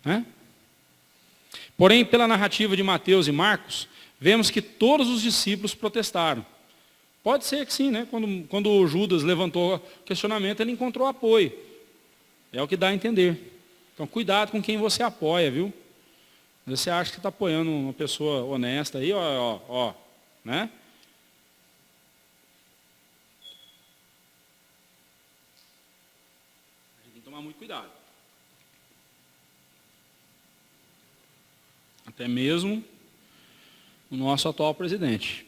Né? Porém, pela narrativa de Mateus e Marcos, vemos que todos os discípulos protestaram. Pode ser que sim, né? Quando Judas levantou o questionamento, ele encontrou apoio. É o que dá a entender. Então, cuidado com quem você apoia, viu? Você acha que está apoiando uma pessoa honesta aí, né? A gente tem que tomar muito cuidado. Até mesmo o nosso atual presidente.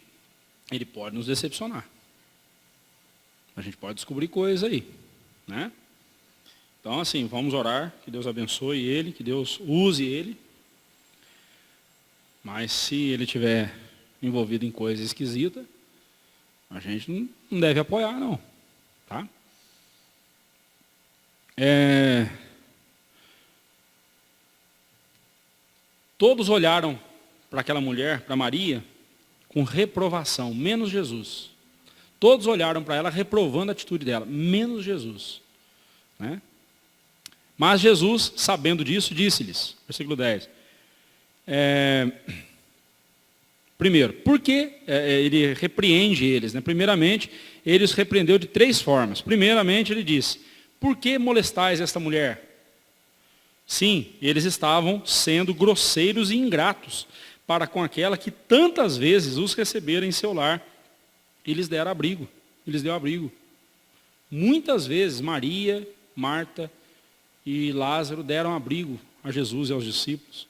Ele pode nos decepcionar. A gente pode descobrir coisas aí, né? Então, assim, vamos orar, que Deus abençoe ele, que Deus use ele. Mas se ele estiver envolvido em coisa esquisita, a gente não deve apoiar, não. Tá? Todos olharam para aquela mulher, para Maria, com reprovação, menos Jesus. Todos olharam para ela reprovando a atitude dela, menos Jesus. Né? Mas Jesus, sabendo disso, disse-lhes, versículo 10. Primeiro, por que ele repreende eles? Né? Primeiramente, ele os repreendeu de 3 formas. Primeiramente, ele disse, por que molestais esta mulher? Sim, eles estavam sendo grosseiros e ingratos para com aquela que tantas vezes os receberam em seu lar e lhes deram abrigo. Eles deu abrigo. Muitas vezes Maria, Marta e Lázaro deram abrigo a Jesus e aos discípulos.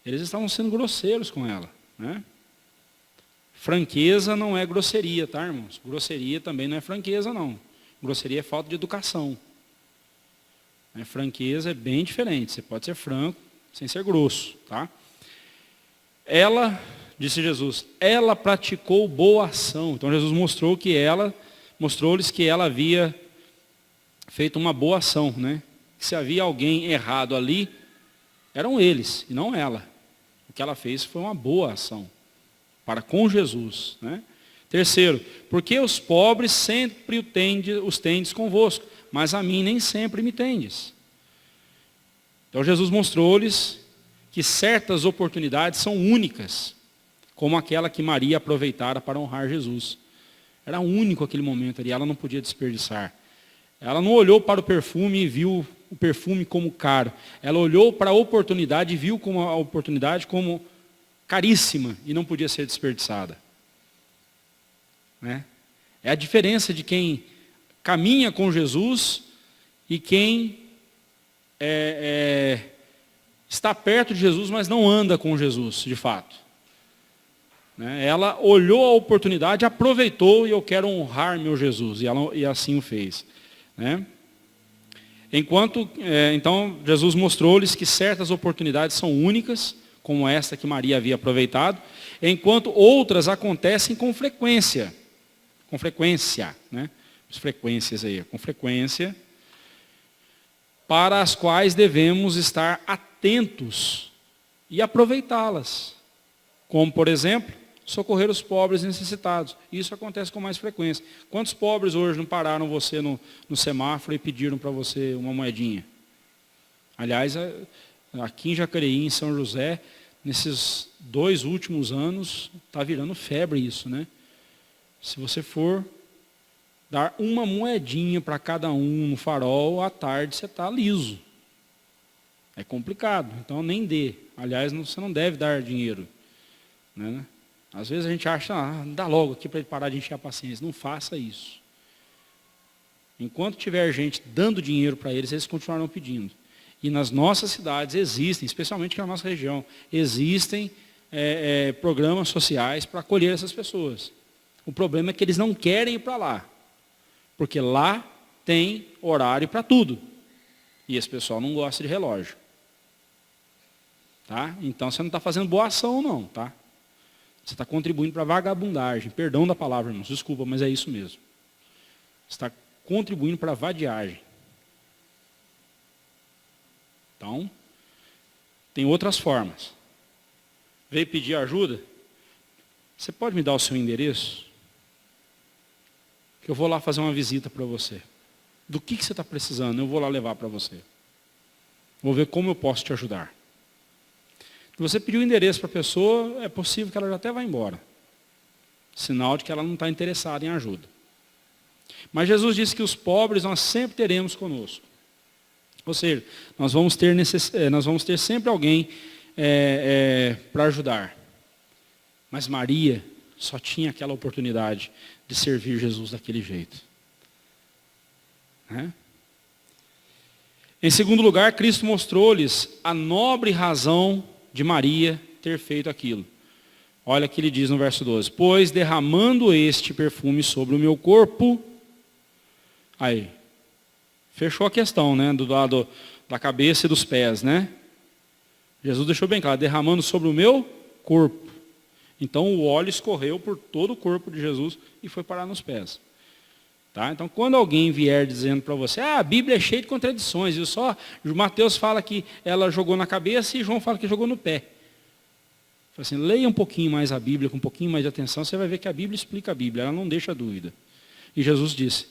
Eles estavam sendo grosseiros com ela. Né? Franqueza não é grosseria, tá, irmãos? Grosseria também não é franqueza, não. Grosseria é falta de educação. Franqueza é bem diferente. Você pode ser franco sem ser grosso. Tá? Ela, disse Jesus, ela praticou boa ação. Então Jesus mostrou-lhes que ela havia feito uma boa ação. Né? Se havia alguém errado ali, eram eles e não ela. O que ela fez foi uma boa ação para com Jesus. Né? Terceiro, porque os pobres sempre os tendes convosco, mas a mim nem sempre me tendes. Então Jesus mostrou-lhes que certas oportunidades são únicas, como aquela que Maria aproveitara para honrar Jesus. Era único aquele momento ali, ela não podia desperdiçar. Ela não olhou para o perfume e viu o perfume como caro. Ela olhou para a oportunidade e viu a oportunidade como caríssima e não podia ser desperdiçada. Né? É a diferença de quem caminha com Jesus e quem está perto de Jesus, mas não anda com Jesus, de fato. Né? Ela olhou a oportunidade, aproveitou e eu quero honrar meu Jesus. E assim o fez. Né? Então, Jesus mostrou-lhes que certas oportunidades são únicas, como esta que Maria havia aproveitado, enquanto outras acontecem com frequência. Com frequência, né? As frequências aí, com frequência, para as quais devemos estar atentos e aproveitá-las. Como, por exemplo, socorrer os pobres e necessitados. Isso acontece com mais frequência. Quantos pobres hoje não pararam você no semáforo e pediram para você uma moedinha? Aliás, aqui em Jacareí, em São José, nesses 2 últimos anos, está virando febre isso, né? Se você for dar uma moedinha para cada um no farol, à tarde você está liso. É complicado, então nem dê. Aliás, você não deve dar dinheiro. Né? Às vezes a gente acha, dá logo aqui para ele parar de encher a paciência. Não faça isso. Enquanto tiver gente dando dinheiro para eles, eles continuarão pedindo. E nas nossas cidades existem, especialmente aqui na nossa região, existem programas sociais para acolher essas pessoas. O problema é que eles não querem ir para lá, porque lá tem horário para tudo. E esse pessoal não gosta de relógio. Tá? Então você não está fazendo boa ação não, tá? Você está contribuindo para a vagabundagem. Perdão da palavra, irmãos, desculpa, mas é isso mesmo. Você está contribuindo para a vadiagem. Então, tem outras formas. Veio pedir ajuda? Você pode me dar o seu endereço? Que eu vou lá fazer uma visita para você. Do que você está precisando? Eu vou lá levar para você. Vou ver como eu posso te ajudar. Se você pedir o endereço para a pessoa, é possível que ela já até vá embora. Sinal de que ela não está interessada em ajuda. Mas Jesus disse que os pobres nós sempre teremos conosco. Ou seja, nós vamos ter sempre alguém para ajudar. Mas Maria só tinha aquela oportunidade de servir Jesus daquele jeito. Né? Em segundo lugar, Cristo mostrou-lhes a nobre razão de Maria ter feito aquilo. Olha o que ele diz no verso 12. Pois derramando este perfume sobre o meu corpo... Aí, fechou a questão, né? Do lado da cabeça e dos pés, né? Jesus deixou bem claro, derramando sobre o meu corpo. Então o óleo escorreu por todo o corpo de Jesus e foi parar nos pés. Tá? Então quando alguém vier dizendo para você, a Bíblia é cheia de contradições, e só Mateus fala que ela jogou na cabeça e João fala que jogou no pé. Assim, leia um pouquinho mais a Bíblia, com um pouquinho mais de atenção, você vai ver que a Bíblia explica a Bíblia, ela não deixa dúvida. E Jesus disse,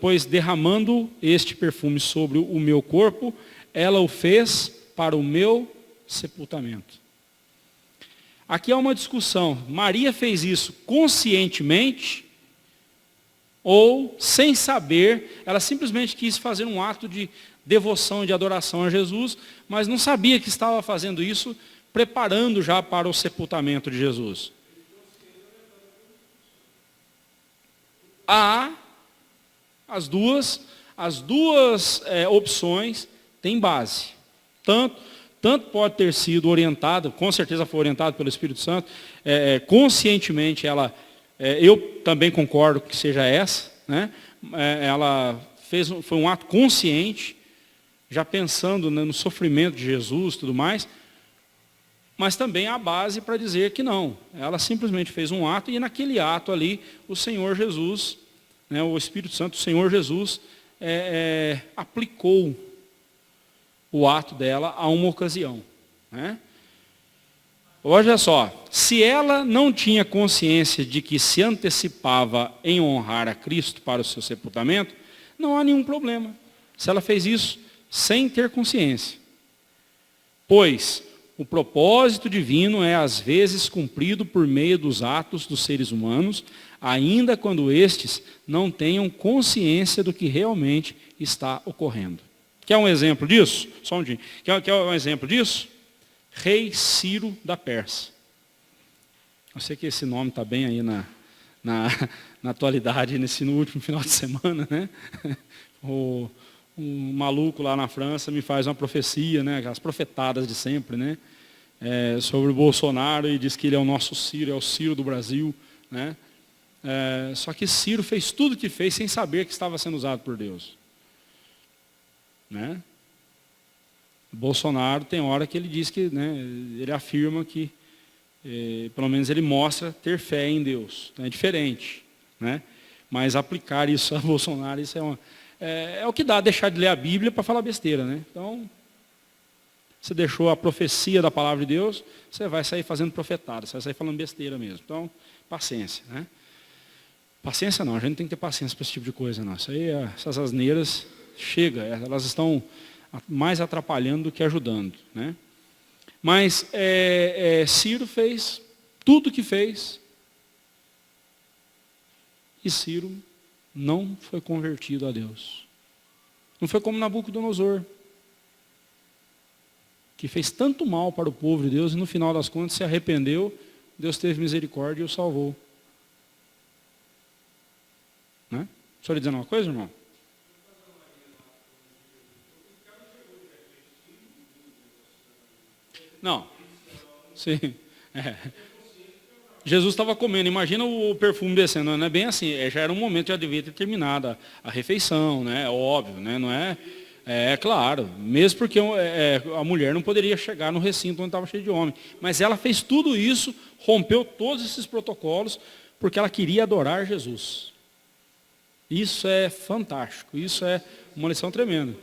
pois derramando este perfume sobre o meu corpo, ela o fez para o meu sepultamento. Aqui há uma discussão. Maria fez isso conscientemente ou sem saber, ela simplesmente quis fazer um ato de devoção e de adoração a Jesus, mas não sabia que estava fazendo isso, preparando já para o sepultamento de Jesus. As duas opções têm base. Tanto pode ter sido orientado, com certeza foi orientado pelo Espírito Santo, conscientemente ela, eu também concordo que seja essa, né? Ela foi um ato consciente, já pensando, né, no sofrimento de Jesus e tudo mais, mas também há base para dizer que não. Ela simplesmente fez um ato e naquele ato ali o Senhor Jesus, né, o Espírito Santo, o Senhor Jesus aplicou o ato dela a uma ocasião. Né? Olha só, se ela não tinha consciência de que se antecipava em honrar a Cristo para o seu sepultamento, não há nenhum problema. Se ela fez isso sem ter consciência. Pois o propósito divino é às vezes cumprido por meio dos atos dos seres humanos, ainda quando estes não tenham consciência do que realmente está ocorrendo. Quer um exemplo disso? Só um dia. Quer um exemplo disso? Rei Ciro da Pérsia. Eu sei que esse nome está bem aí na atualidade, no último final de semana, né? Um maluco lá na França me faz uma profecia, né? Aquelas profetadas de sempre, né? Sobre o Bolsonaro e diz que ele é o nosso Ciro, é o Ciro do Brasil, né? Só que Ciro fez tudo o que fez sem saber que estava sendo usado por Deus. Né? Bolsonaro tem hora que ele diz que, né, ele afirma que, pelo menos ele mostra ter fé em Deus. Então é diferente. Né? Mas aplicar isso a Bolsonaro, isso é o que dá deixar de ler a Bíblia para falar besteira. Né? Então, você deixou a profecia da palavra de Deus, você vai sair fazendo profetada, você vai sair falando besteira mesmo. Então, paciência. Né? Paciência não, a gente não tem que ter paciência para esse tipo de coisa. Não. Isso aí, essas asneiras, chega, elas estão mais atrapalhando do que ajudando. Né? Mas Ciro fez tudo o que fez e Ciro não foi convertido a Deus. Não foi como Nabucodonosor, que fez tanto mal para o povo de Deus e no final das contas se arrependeu, Deus teve misericórdia e o salvou. Né? Deixa eu lhe dizer uma coisa, irmão. Não. Sim. É. Jesus estava comendo, imagina o perfume descendo, não é bem assim, já era um momento, já devia ter terminado a refeição, né? É óbvio, né? Não é, é claro, mesmo porque a mulher não poderia chegar no recinto onde estava cheio de homem, mas ela fez tudo isso, rompeu todos esses protocolos, porque ela queria adorar Jesus. Isso é fantástico, isso é uma lição tremenda.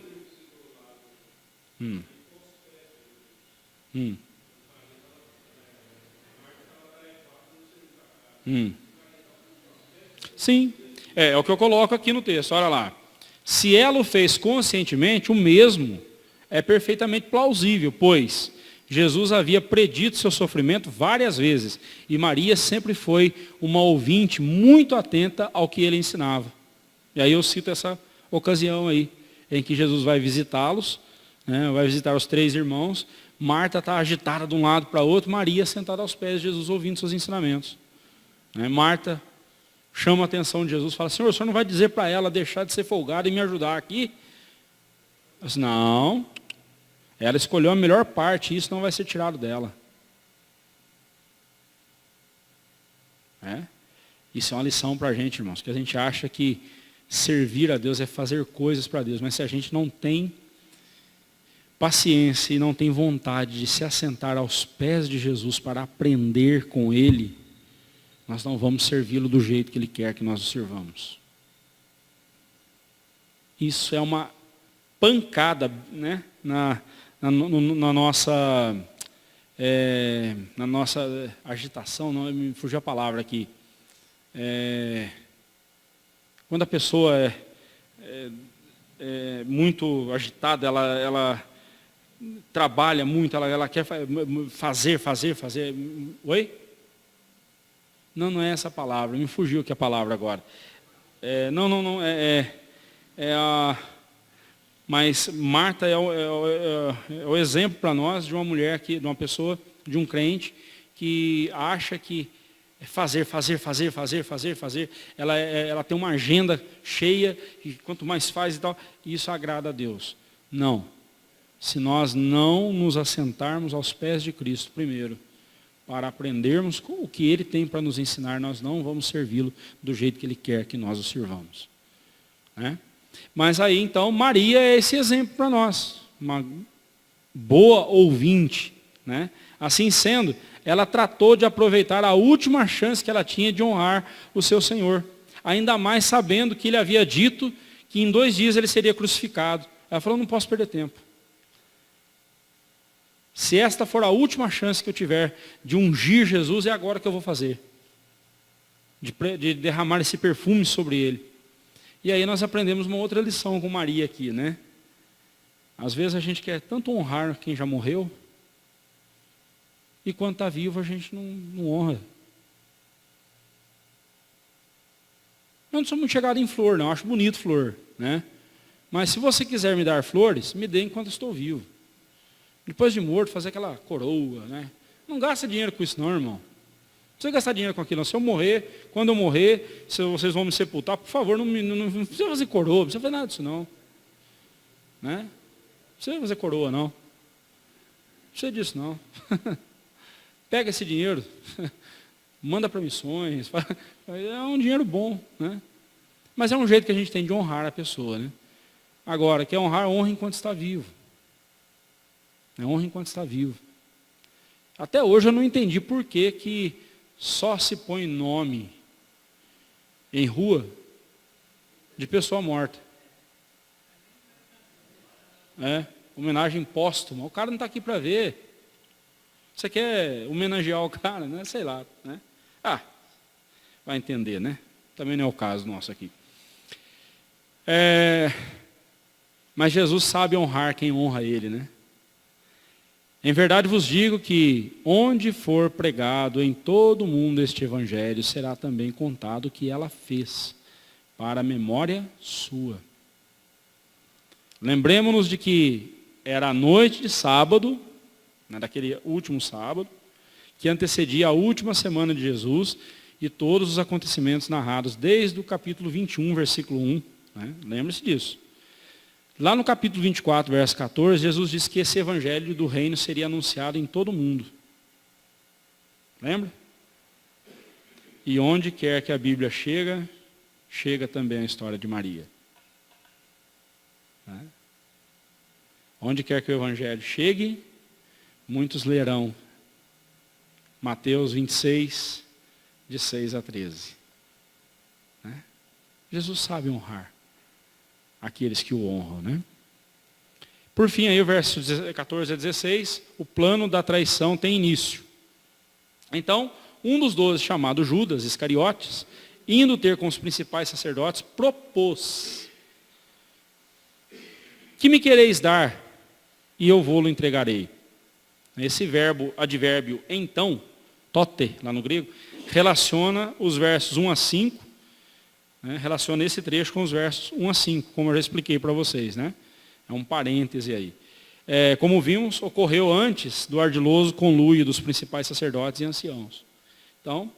Sim, é o que eu coloco aqui no texto, olha lá. Se ela o fez conscientemente, o mesmo é perfeitamente plausível, pois Jesus havia predito seu sofrimento várias vezes, e Maria sempre foi uma ouvinte muito atenta ao que ele ensinava. E aí eu cito essa ocasião aí, em que Jesus vai visitá-los, né, vai visitar os 3 irmãos, Marta está agitada de um lado para o outro, Maria sentada aos pés de Jesus ouvindo seus ensinamentos. Marta chama a atenção de Jesus, fala, Senhor, o senhor não vai dizer para ela deixar de ser folgada e me ajudar aqui? Eu disse, não, ela escolheu a melhor parte, e isso não vai ser tirado dela. Isso é uma lição para a gente, irmãos, que a gente acha que servir a Deus é fazer coisas para Deus, mas se a gente não tem paciência e não tem vontade de se assentar aos pés de Jesus para aprender com Ele, nós não vamos servi-lo do jeito que Ele quer que nós o sirvamos. Isso é uma pancada, né, na nossa agitação, não me fugiu a palavra aqui. Quando a pessoa é muito agitada, ela trabalha muito, ela quer fazer. Oi? Não é essa palavra, me fugiu aqui a palavra agora. Mas Marta é o exemplo para nós de uma mulher, de uma pessoa, de um crente, que acha que fazer. Ela tem uma agenda cheia, e quanto mais faz e tal, isso agrada a Deus. Não. Se nós não nos assentarmos aos pés de Cristo primeiro, para aprendermos o que Ele tem para nos ensinar, nós não vamos servi-lo do jeito que Ele quer que nós o sirvamos. Mas aí então Maria é esse exemplo para nós, uma boa ouvinte. Assim sendo, ela tratou de aproveitar a última chance que ela tinha de honrar o seu Senhor, ainda mais sabendo que Ele havia dito que em 2 dias Ele seria crucificado. Ela falou, não posso perder tempo. Se esta for a última chance que eu tiver de ungir Jesus, é agora que eu vou fazer. De derramar esse perfume sobre Ele. E aí nós aprendemos uma outra lição com Maria aqui, né? Às vezes a gente quer tanto honrar quem já morreu, e quando está vivo a gente não honra. Eu não sou muito chegado em flor, não. Eu acho bonito flor, né? Mas se você quiser me dar flores, me dê enquanto estou vivo. Depois de morto, fazer aquela coroa, né? Não gasta dinheiro com isso não, irmão. Não precisa gastar dinheiro com aquilo não. Se eu morrer, quando eu morrer, se vocês vão me sepultar, por favor, não precisa fazer coroa, não precisa fazer nada disso não. Né? Não precisa fazer coroa não. Não precisa disso não. Pega esse dinheiro, manda para missões, é um dinheiro bom, né? Mas é um jeito que a gente tem de honrar a pessoa, né? Agora, quer honrar, honra enquanto está vivo. Honra enquanto está vivo. Até hoje eu não entendi por que só se põe nome em rua de pessoa morta. Homenagem póstuma. O cara não está aqui para ver. Você quer homenagear o cara, né? Sei lá. Né? Vai entender, né? Também não é o caso nosso aqui. Mas Jesus sabe honrar quem honra Ele, né? Em verdade vos digo que onde for pregado em todo o mundo este evangelho, será também contado o que ela fez, para a memória sua. Lembremos-nos de que era a noite de sábado, né, daquele último sábado, que antecedia a última semana de Jesus e todos os acontecimentos narrados desde o capítulo 21, versículo 1. Né? Lembre-se disso. Lá no capítulo 24, verso 14, Jesus disse que esse evangelho do reino seria anunciado em todo o mundo. Lembra? E onde quer que a Bíblia chega, chega também a história de Maria. Né? Onde quer que o evangelho chegue, muitos lerão Mateus 26, de 6 a 13. Né? Jesus sabe honrar aqueles que o honram. Né? Por fim, aí o verso 14 a 16, o plano da traição tem início. Então, um dos 12, chamado Judas Iscariotes, indo ter com os principais sacerdotes, propôs: que me quereis dar, e eu vou-lo entregarei. Esse advérbio então, tote, lá no grego, relaciona os versos 1 a 5, né, relaciona esse trecho com os versos 1 a 5, como eu já expliquei para vocês. Né? É um parêntese aí. Como vimos, ocorreu antes do ardiloso conluio dos principais sacerdotes e anciãos. Então,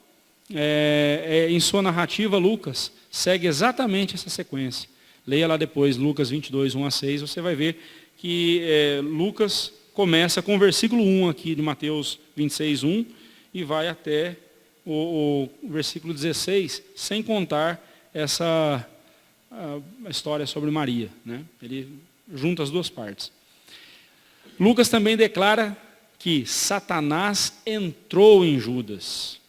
em sua narrativa, Lucas segue exatamente essa sequência. Leia lá depois, Lucas 22, 1 a 6, você vai ver que Lucas começa com o versículo 1 aqui de Mateus 26, 1, e vai até o versículo 16, sem contar essa a história sobre Maria. Né? Ele junta as duas partes. Lucas também declara que Satanás entrou em Judas.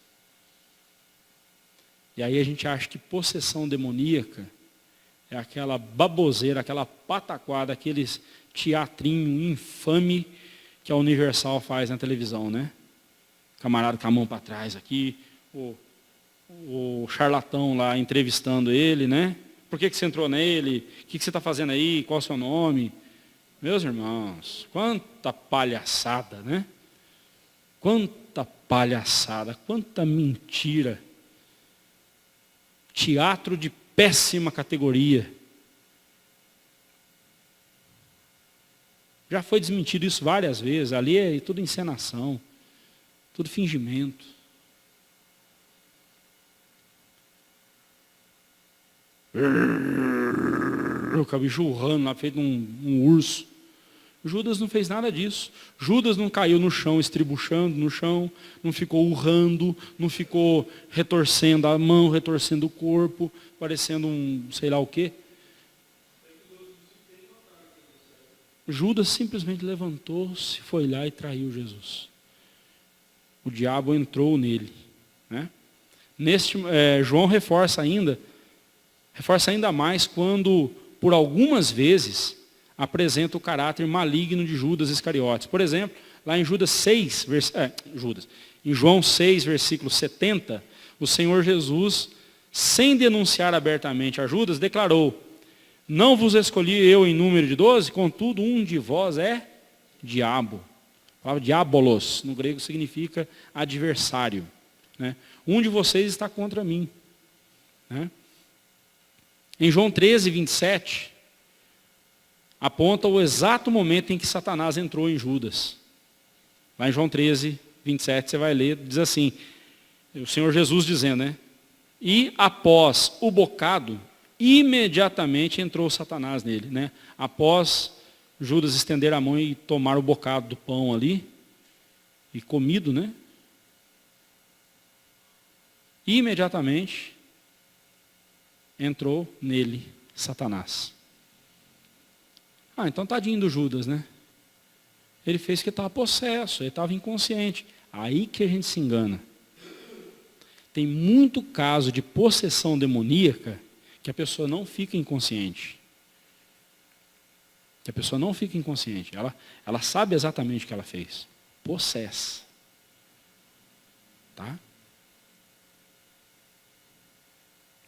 E aí a gente acha que possessão demoníaca é aquela baboseira, aquela pataquada, aqueles teatrinho infame que a Universal faz na televisão, né? Camarada com a mão para trás aqui, o charlatão lá entrevistando ele, né? Por que você entrou nele? O que você está fazendo aí? Qual é o seu nome? Meus irmãos, quanta palhaçada, né? Quanta palhaçada, quanta mentira. Teatro de péssima categoria. Já foi desmentido isso várias vezes. Ali é tudo encenação, tudo fingimento. O cabicho urrando lá, feito um urso. Judas não fez nada disso. Judas não caiu no chão, estribuchando no chão, não ficou urrando, não ficou retorcendo a mão, retorcendo o corpo, parecendo um sei lá o quê. Judas simplesmente levantou-se, foi lá e traiu Jesus. O diabo entrou nele. Né? João reforça ainda mais quando, por algumas vezes, apresenta o caráter maligno de Judas Iscariotes. Por exemplo, lá em em João 6, versículo 70, o Senhor Jesus, sem denunciar abertamente a Judas, declarou: não vos escolhi eu em número de 12, contudo um de vós é diabo. A palavra diabolos, no grego, significa adversário. Né? Um de vocês está contra mim. Né? Em João 13, 27, aponta o exato momento em que Satanás entrou em Judas. Lá em João 13, 27, você vai ler, diz assim, o Senhor Jesus dizendo, né? E após o bocado, imediatamente entrou Satanás nele, né? Após Judas estender a mão e tomar o bocado do pão ali, e comido, né? Imediatamente entrou nele Satanás. Então tadinho do Judas, né? Ele fez que estava possesso, ele estava inconsciente. Aí que a gente se engana. Tem muito caso de possessão demoníaca que a pessoa não fica inconsciente. Que a pessoa não fica inconsciente. Ela sabe exatamente o que ela fez. Possessa. Tá?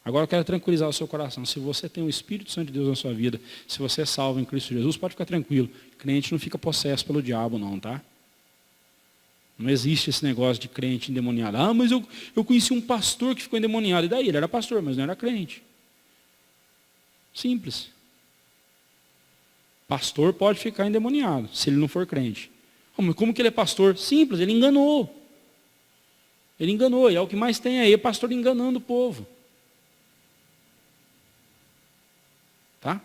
Agora eu quero tranquilizar o seu coração. Se você tem o Espírito Santo de Deus na sua vida, se você é salvo em Cristo Jesus, pode ficar tranquilo. Crente não fica possesso pelo diabo não, tá? Não existe esse negócio de crente endemoniado. Mas eu conheci um pastor que ficou endemoniado. E daí? Ele era pastor, mas não era crente. Simples. Pastor pode ficar endemoniado, se ele não for crente. Mas como que ele é pastor? Simples, ele enganou. Ele enganou, e é o que mais tem aí, é pastor enganando o povo. Tá?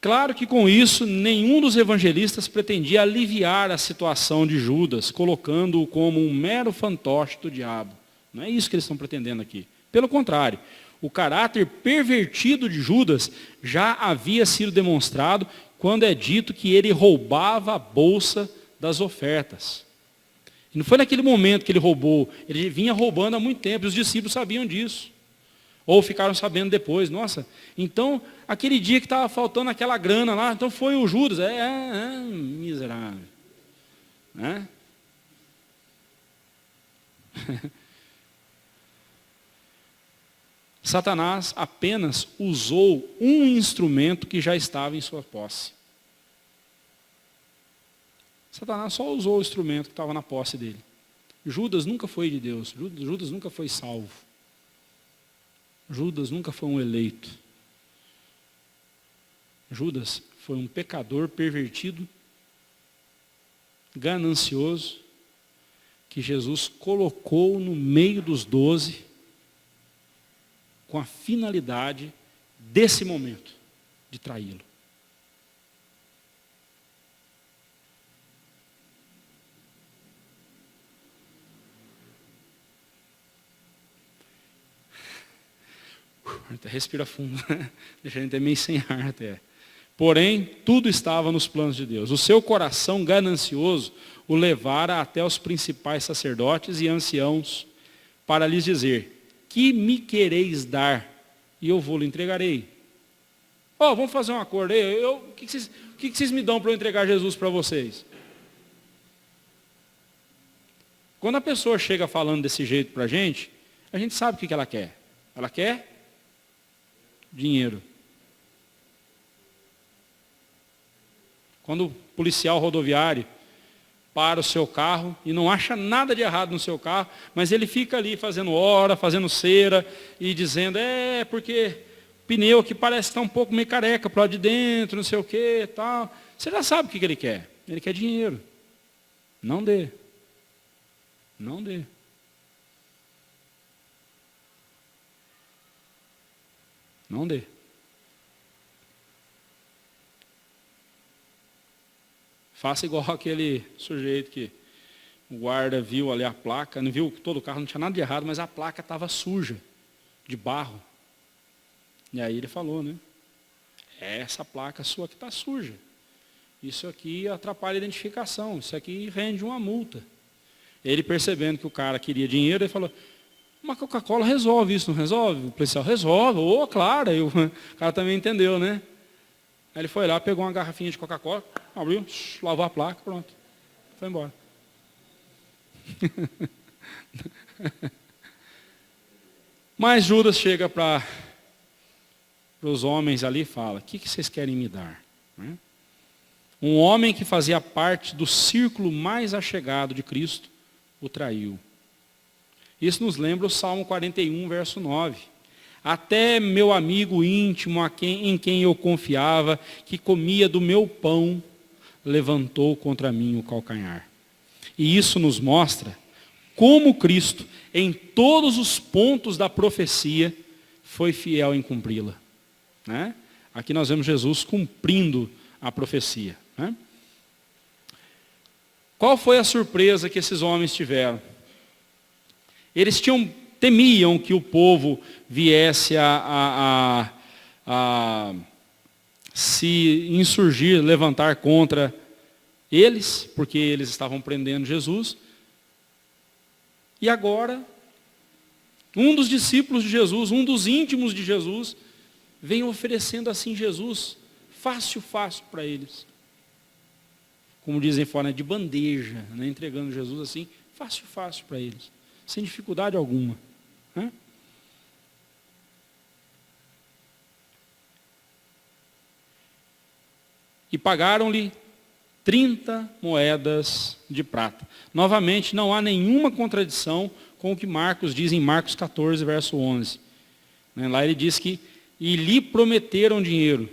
Claro que com isso, nenhum dos evangelistas pretendia aliviar a situação de Judas, colocando-o como um mero fantoche do diabo. Não é isso que eles estão pretendendo aqui. Pelo contrário, o caráter pervertido de Judas já havia sido demonstrado quando é dito que ele roubava a bolsa das ofertas. E não foi naquele momento que ele roubou, ele vinha roubando há muito tempo, e os discípulos sabiam disso. Ou ficaram sabendo depois, nossa, então aquele dia que estava faltando aquela grana lá, então foi o Judas, miserável. Né? Satanás apenas usou um instrumento que já estava em sua posse. Satanás só usou o instrumento que estava na posse dele. Judas nunca foi de Deus, Judas nunca foi salvo. Judas nunca foi um eleito. Judas foi um pecador pervertido, ganancioso, que Jesus colocou no meio dos 12 com a finalidade desse momento de traí-lo. Respira fundo, deixa a gente meio sem ar até. Porém, tudo estava nos planos de Deus. O seu coração ganancioso o levara até os principais sacerdotes e anciãos para lhes dizer: que me quereis dar? E eu vou lhe entregarei. Vamos fazer um acordo aí. O que vocês me dão para eu entregar Jesus para vocês? Quando a pessoa chega falando desse jeito para a gente sabe o que ela quer. Ela quer dinheiro. Quando o policial rodoviário para o seu carro e não acha nada de errado no seu carro, mas ele fica ali fazendo hora, fazendo cera e dizendo, porque o pneu aqui parece estar um pouco meio careca para lá de dentro, não sei o que, tal. Você já sabe o que ele quer. Ele quer dinheiro. Não dê. Não dê. Não dê. Faça igual aquele sujeito que o guarda viu ali a placa, não viu que todo o carro não tinha nada de errado, mas a placa estava suja, de barro. E aí ele falou, né? Essa placa sua aqui está suja. Isso aqui atrapalha a identificação, isso aqui rende uma multa. Ele percebendo que o cara queria dinheiro, ele falou, uma Coca-Cola resolve isso, não resolve? O policial resolve, claro. Aí o cara também entendeu, né? Aí ele foi lá, pegou uma garrafinha de Coca-Cola, abriu, lavou a placa, pronto. Foi embora. Mas Judas chega para os homens ali e fala, o que vocês querem me dar? Um homem que fazia parte do círculo mais achegado de Cristo o traiu. Isso nos lembra o Salmo 41, verso 9. Até meu amigo íntimo, em quem eu confiava, que comia do meu pão, levantou contra mim o calcanhar. E isso nos mostra como Cristo, em todos os pontos da profecia, foi fiel em cumpri-la. Né? Aqui nós vemos Jesus cumprindo a profecia. Né? Qual foi a surpresa que esses homens tiveram? Eles temiam que o povo viesse a se insurgir, levantar contra eles, porque eles estavam prendendo Jesus. E agora, um dos discípulos de Jesus, um dos íntimos de Jesus, vem oferecendo assim Jesus, fácil para eles. Como dizem fora, de bandeja, né? Entregando Jesus assim, fácil para eles, sem dificuldade alguma. Né? E pagaram-lhe 30 moedas de prata. Novamente, não há nenhuma contradição com o que Marcos diz em Marcos 14, verso 11. Lá ele diz que, e lhe prometeram dinheiro.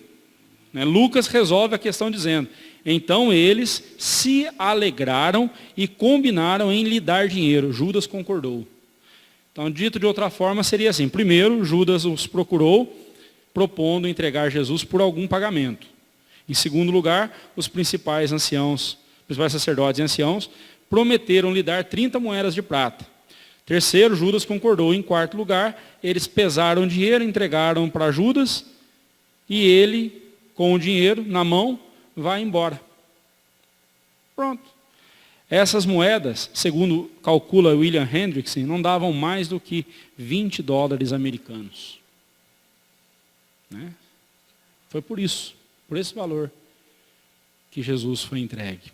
Lucas resolve a questão dizendo, então eles se alegraram e combinaram em lhe dar dinheiro. Judas concordou. Então, dito de outra forma, seria assim, primeiro, Judas os procurou, propondo entregar Jesus por algum pagamento. Em segundo lugar, os principais sacerdotes e anciãos, prometeram lhe dar 30 moedas de prata. Terceiro, Judas concordou. Em quarto lugar, eles pesaram o dinheiro, entregaram para Judas, e ele, com o dinheiro na mão, vai embora. Pronto. Essas moedas, segundo calcula William Hendrickson, não davam mais do que 20 dólares americanos. Né? Foi por isso, por esse valor, que Jesus foi entregue.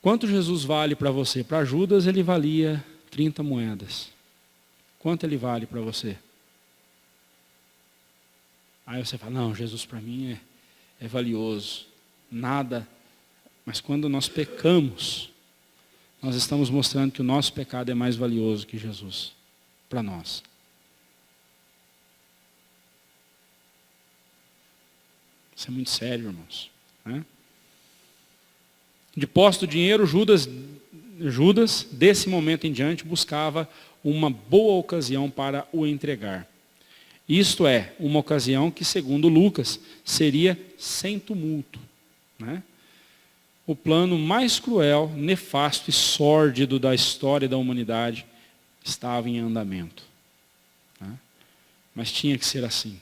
Quanto Jesus vale para você? Para Judas ele valia 30 moedas. Quanto ele vale para você? Aí você fala, não, Jesus para mim é valioso. Nada. Mas quando nós pecamos, nós estamos mostrando que o nosso pecado é mais valioso que Jesus para nós. Isso é muito sério, irmãos. Né? De posse do dinheiro, Judas, desse momento em diante, buscava uma boa ocasião para o entregar. Isto é, uma ocasião que, segundo Lucas, seria sem tumulto. Né? O plano mais cruel, nefasto e sórdido da história da humanidade estava em andamento. Né? Mas tinha que ser assim.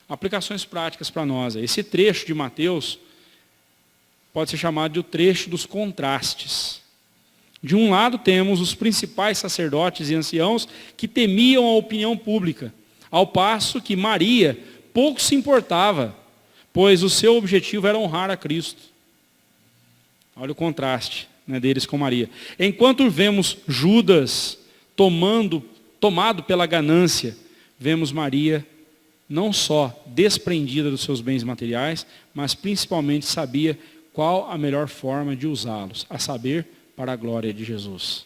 Aplicações práticas para nós. Esse trecho de Mateus pode ser chamado de o trecho dos contrastes. De um lado temos os principais sacerdotes e anciãos que temiam a opinião pública, ao passo que Maria pouco se importava, pois o seu objetivo era honrar a Cristo. Olha o contraste, né, deles com Maria. Enquanto vemos Judas tomado pela ganância, vemos Maria não só desprendida dos seus bens materiais, mas principalmente sabia qual a melhor forma de usá-los, a saber, para a glória de Jesus.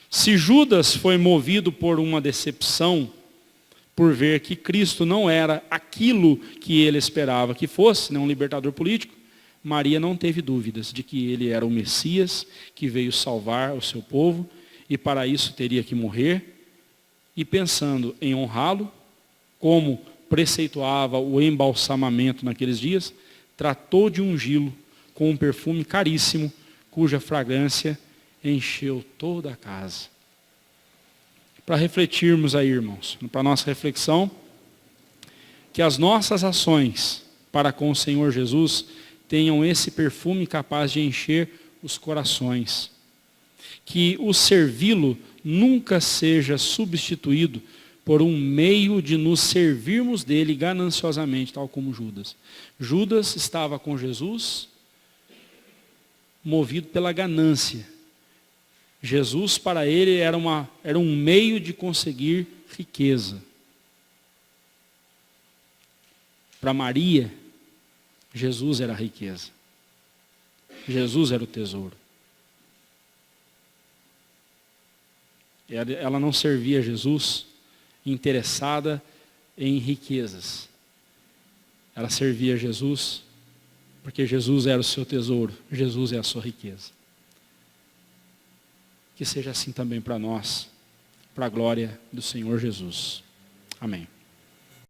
Se Judas foi movido por uma decepção, por ver que Cristo não era aquilo que ele esperava que fosse, um libertador político, Maria não teve dúvidas de que ele era o Messias, que veio salvar o seu povo, e para isso teria que morrer, e pensando em honrá-lo, como preceituava o embalsamamento naqueles dias, tratou de ungí-lo com um perfume caríssimo, cuja fragrância encheu toda a casa. Para refletirmos aí, irmãos, para a nossa reflexão, que as nossas ações para com o Senhor Jesus tenham esse perfume capaz de encher os corações. Que o servi-lo nunca seja substituído por um meio de nos servirmos dele gananciosamente, tal como Judas. Judas estava com Jesus, movido pela ganância. Jesus, para ele, era um meio de conseguir riqueza. Para Maria, Jesus era a riqueza. Jesus era o tesouro. Ela não servia Jesus interessada em riquezas. Ela servia Jesus porque Jesus era o seu tesouro, Jesus é a sua riqueza. Que seja assim também para nós, para a glória do Senhor Jesus. Amém.